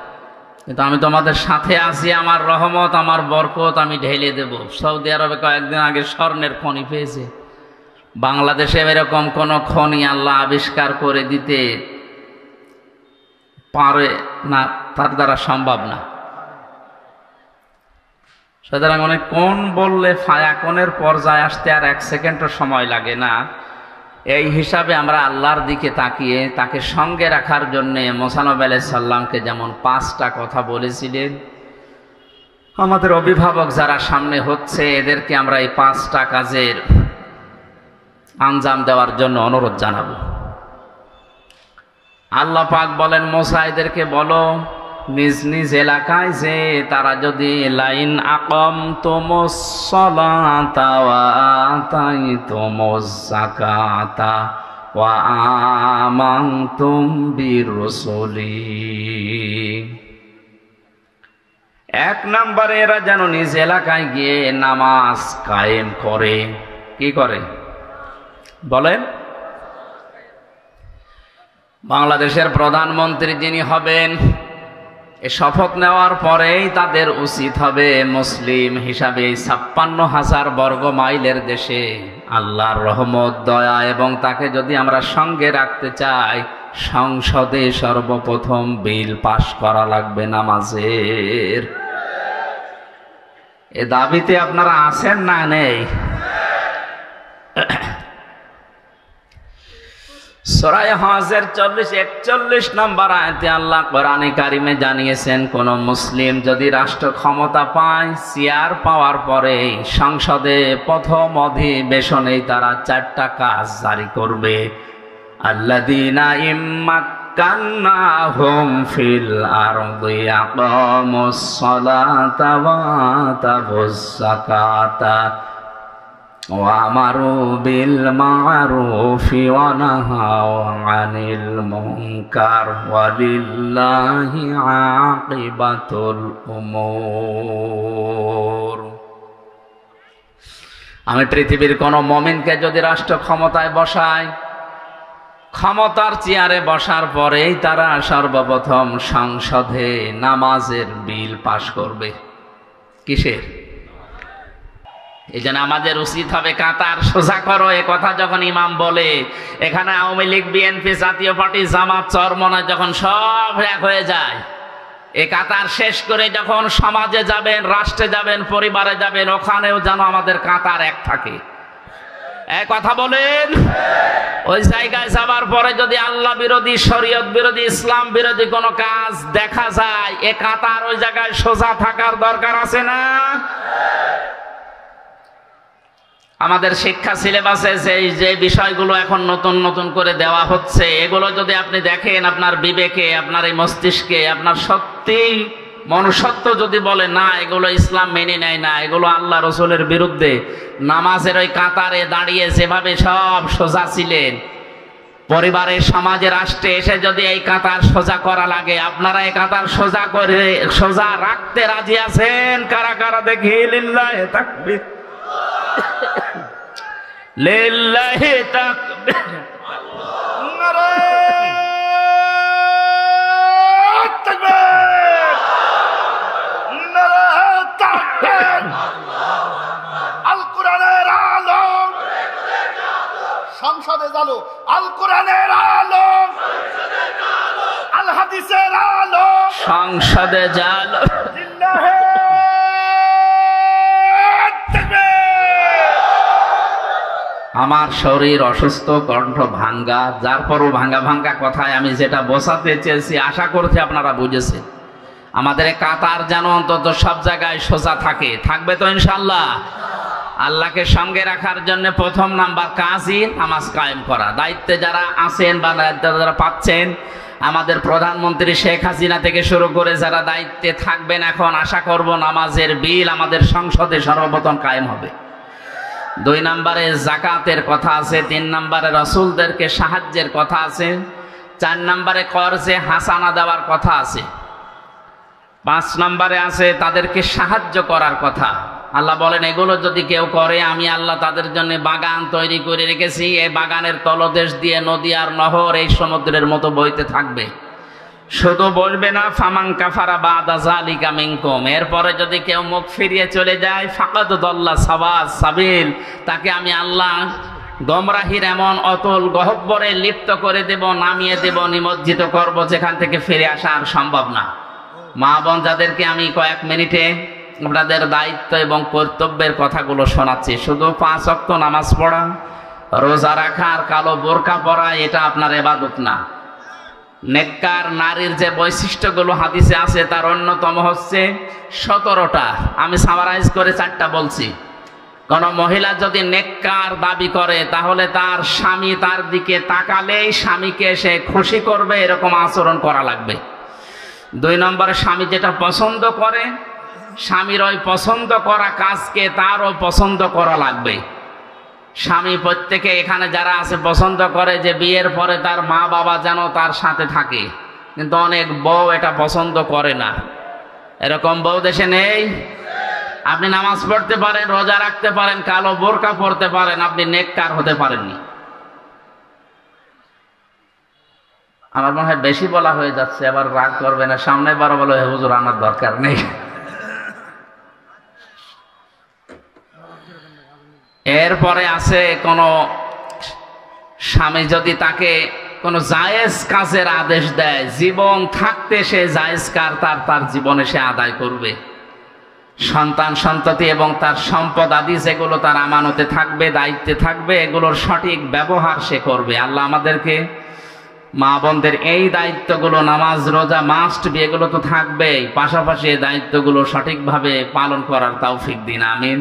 কিন্তু আমি তোমাদের সাথে আছি, আমার রহমত আমার বরকত আমি ঢেলে দেব। সৌদি আরবে কয়েকদিন আগে স্বর্ণের খনি পেয়েছে। বাংলাদেশে এরকম কোন খনি আল্লাহ আবিষ্কার করে দিতে পারে না, তার দ্বারা সম্ভব না। সুতরাং অনেক কোন বললে ফায়াকনের পর্যায়ে আসতে আর 1 সেকেন্ডও সময় লাগে না। এই হিসাবে আমরা আল্লাহর দিকে তাকিয়ে তাকে সঙ্গে রাখার জন্য মুসা নবী আলাইহিস সালামকে যেমন 5টা কথা বলেছিলেন, আমাদের অভিভাবক যারা সামনে হচ্ছে এদেরকে আমরা এই 5টা কাজের আঞ্জাম দেওয়ার জন্য অনুরোধ জানাবো। আল্লাহ পাক বলেন, মুসা এদেরকে বলো নিজ নিজ এলাকায় যে তারা যদি লাইন আকামতুমুস সালাতা ওয়া আতাইতুমুজ যাকাতা ওয়া আমানতুম বিরুসুলি, 1 নম্বরে এরা যেন নিজ এলাকায় গিয়ে নামাজ কায়েম করে। কি করে বলেন? বাংলাদেশের প্রধানমন্ত্রী যিনি হবেন, এই শপথ নেওয়ার পরেই তাদের উচিত হবে মুসলিম হিসাবে 56,000 বর্গ মাইলের দেশে আল্লাহর রহমত দয়া এবং তাকে যদি আমরা সঙ্গে রাখতে চাই, সংসদে সর্বপ্রথম বিল পাশ করা লাগবে নামাজের। এ দাবিতে আপনারা আছেন না নেই? সূরা হজের 40-41 নম্বর আয়াতে আল্লাহ কোরআনে কারিমে জানিয়েছেন, কোন মুসলিম যদি রাষ্ট্র ক্ষমতা পায়, চেয়ার পাওয়ার পরে সংসদে প্রথম অধিবেশনেই তারা 4টা কাজ জারি করবে। আল্লাযীনা ইম্মাক্কান্নাহুম ফিল আরদি আকামুস সালাতা ওয়া আতাবুজ যাকাতা ওয়া আমারু বিল মা'রুফি ওয়া নাহাউ আনিল মুনকার ওয়া লিল্লাহি আকিবাতুল উমুর। আমি পৃথিবীর কোন মুমিনকে যদি রাষ্ট্র ক্ষমতায় বসাই, ক্ষমতার চেয়ারে বসার পরেই তারা সর্বপ্রথম সংসদে নামাজের বিল পাশ করবে। কিসের? এই জন্য আমাদের উচিত হবে কাতার সোজা করো। এ কথা যখন ইমাম বলে, এখানে আওয়ামী লীগ, বিএনপি, জাতীয় পার্টি, জামাত, চরমনায় যখন সব এক হয়ে যায়, এই কাতার শেষ করে যখন সমাজে যাবেন, রাষ্ট্রে যাবেন, পরিবারে যাবেন, ওখানেও যেন আমাদের কাতার এক থাকে। এক কথা বলেন। ওই জায়গায় যাবার পরে যদি আল্লাহ বিরোধী, শরীয়ত বিরোধী, ইসলাম বিরোধী কোনো কাজ দেখা যায়, এ কাতার ওই জায়গায় সোজা থাকার দরকার আছে না? আমাদের শিক্ষা সিলেবাসে যে বিষয়গুলো এখন নতুন নতুন করে দেওয়া হচ্ছে, এগুলো যদি আপনি দেখেন, আপনার বিবেকে, আপনার এই মস্তিষ্কে, আপনার সত্যি মনুষ্যত্ব যদি বলে না এগুলো ইসলাম মেনে নেয় না, এগুলো আল্লাহ রসুলের বিরুদ্ধে, নামাজের ওই কাতারে দাঁড়িয়ে যেভাবে সব সোজা ছিলেন, পরিবারের, সমাজে, রাষ্ট্রে এসে যদি এই কাতার সোজা করা লাগে, আপনারা এই কাতার সোজা করে সোজা রাখতে রাজি আছেন? কারা কারা দেখি? লিল্লাহি তাকবীর, লিল্লাহি তাকবীর, নারায়ে তাকবীর, নারায়ে তাকবীর। আল কোরআনের আলো সংসদে জ্বালো, আল কোরআনের আলো, আল হাদিসের আলো সংসদে জ্বালো। লিল্লাহি আমার শরীর অসুস্থ, কণ্ঠ ভাঙ্গা, যার পরও ভাঙ্গা ভাঙ্গা কথায় আমি যেটা বোঝাতে চেয়েছি আশা করছি আপনারা বুঝেছেন। আমাদের কাতার যেন অন্তত সব জায়গায় সোজা থাকে, থাকবে তো ইনশাআল্লাহ। আল্লাহকে সঙ্গে রাখার জন্য প্রথম নাম্বার কাজই নামাজ কায়েম করা। দায়িত্বে যারা আছেন বা দায়িত্ব যারা পাচ্ছেন, আমাদের প্রধানমন্ত্রী শেখ হাসিনা থেকে শুরু করে যারা দায়িত্বে থাকবেন, এখন আশা করব নামাজের বিল আমাদের সংসদে সর্বপ্রথম কায়েম হবে। 2 নম্বরে জাকাতের কথা আছে, 3 নম্বরে রাসূলদেরকে সাহায্যের কথা আছে, 4 নম্বরে কর্জে হাসানা দেওয়ার কথা আছে, 5 নম্বরে আছে তাদেরকে সাহায্য করার কথা। আল্লাহ বলেন এগুলো যদি কেউ করে, আমি আল্লাহ তাদের জন্য বাগান তৈরি করে রেখেছি, এই বাগানের তলদেশ দিয়ে নদী আর নহর এই সমুদ্রের মতো বইতে থাকবে। শুধু বলবে না ফামান কাফারা বাদা যালিকা মিনকুম, এরপরে যদি কেউ মুখ ফিরিয়ে চলে যায়, ফাকাদ দাল্লা সাওয়াস সাবিল, তাকে আমি আল্লাহ গোমরাহির এমন অতল গহ্বরে লিপ্ত করে দেব, নামিয়ে দেব, নিমজ্জিত করব, যেখান থেকে ফিরে আসা আর সম্ভব না। মা বোন যাদেরকে আমি কয়েক মিনিটে আপনাদের দায়িত্ব এবং কর্তব্যের কথাগুলো শোনাচ্ছি, শুধু 5 ওয়াক্ত নামাজ পড়া, রোজা রাখা আর কালো বোরকা পরা এটা আপনার ইবাদত না। নেককার নারীর যে বৈশিষ্ট্যগুলো হাদিসে আছে তার অন্যতম হচ্ছে 17টা, আমি সামারাইজ করে 4টা বলছি। কোন মহিলা যদি নেককার দাবি করে, তাহলে তার স্বামী তার দিকে তাকালেই স্বামীকে সে খুশি করবে, এরকম আচরণ করা লাগবে। 2 নম্বরে স্বামী যেটা পছন্দ করে, স্বামীর ওই পছন্দ করা কাজকে তারও পছন্দ করা লাগবে। স্বামী প্রত্যেকে এখানে যারা আছে পছন্দ করে যে বিয়ের পরে তার মা বাবা যেন তার সাথে থাকে, কিন্তু অনেক বউ এটা পছন্দ করে না। এরকম বউ দেশে নেই? আপনি নামাজ পড়তে পারেন, রোজা রাখতে পারেন, কালো বোরকা পরতে পারেন, আপনি নেককার হতে পারেননি। আমার মনে হয় বেশি বলা হয়ে যাচ্ছে, আবার রাগ করবে না, সামনে বারো বলো হুজুর আমার দরকার নেই। এরপরে আছে কোন স্বামী যদি তাকে কোন জায়েজ কাজের আদেশ দেয়, জীবন থাকতে সে জায়েজ কাজ তার জীবনে সে আদায় করবে। সন্তান সন্ততি এবং তার সম্পদ আদি যেগুলো তার আমানতে থাকবে, দায়িত্বে থাকবে, এগুলোর সঠিক ব্যবহার সে করবে। আল্লাহ আমাদেরকে মা বোনদের এই দায়িত্বগুলো, নামাজ রোজা মাস্ট বি, এগুলো তো থাকবেই, পাশাপাশি এই দায়িত্বগুলো সঠিকভাবে পালন করার তৌফিক দিন, আমিন।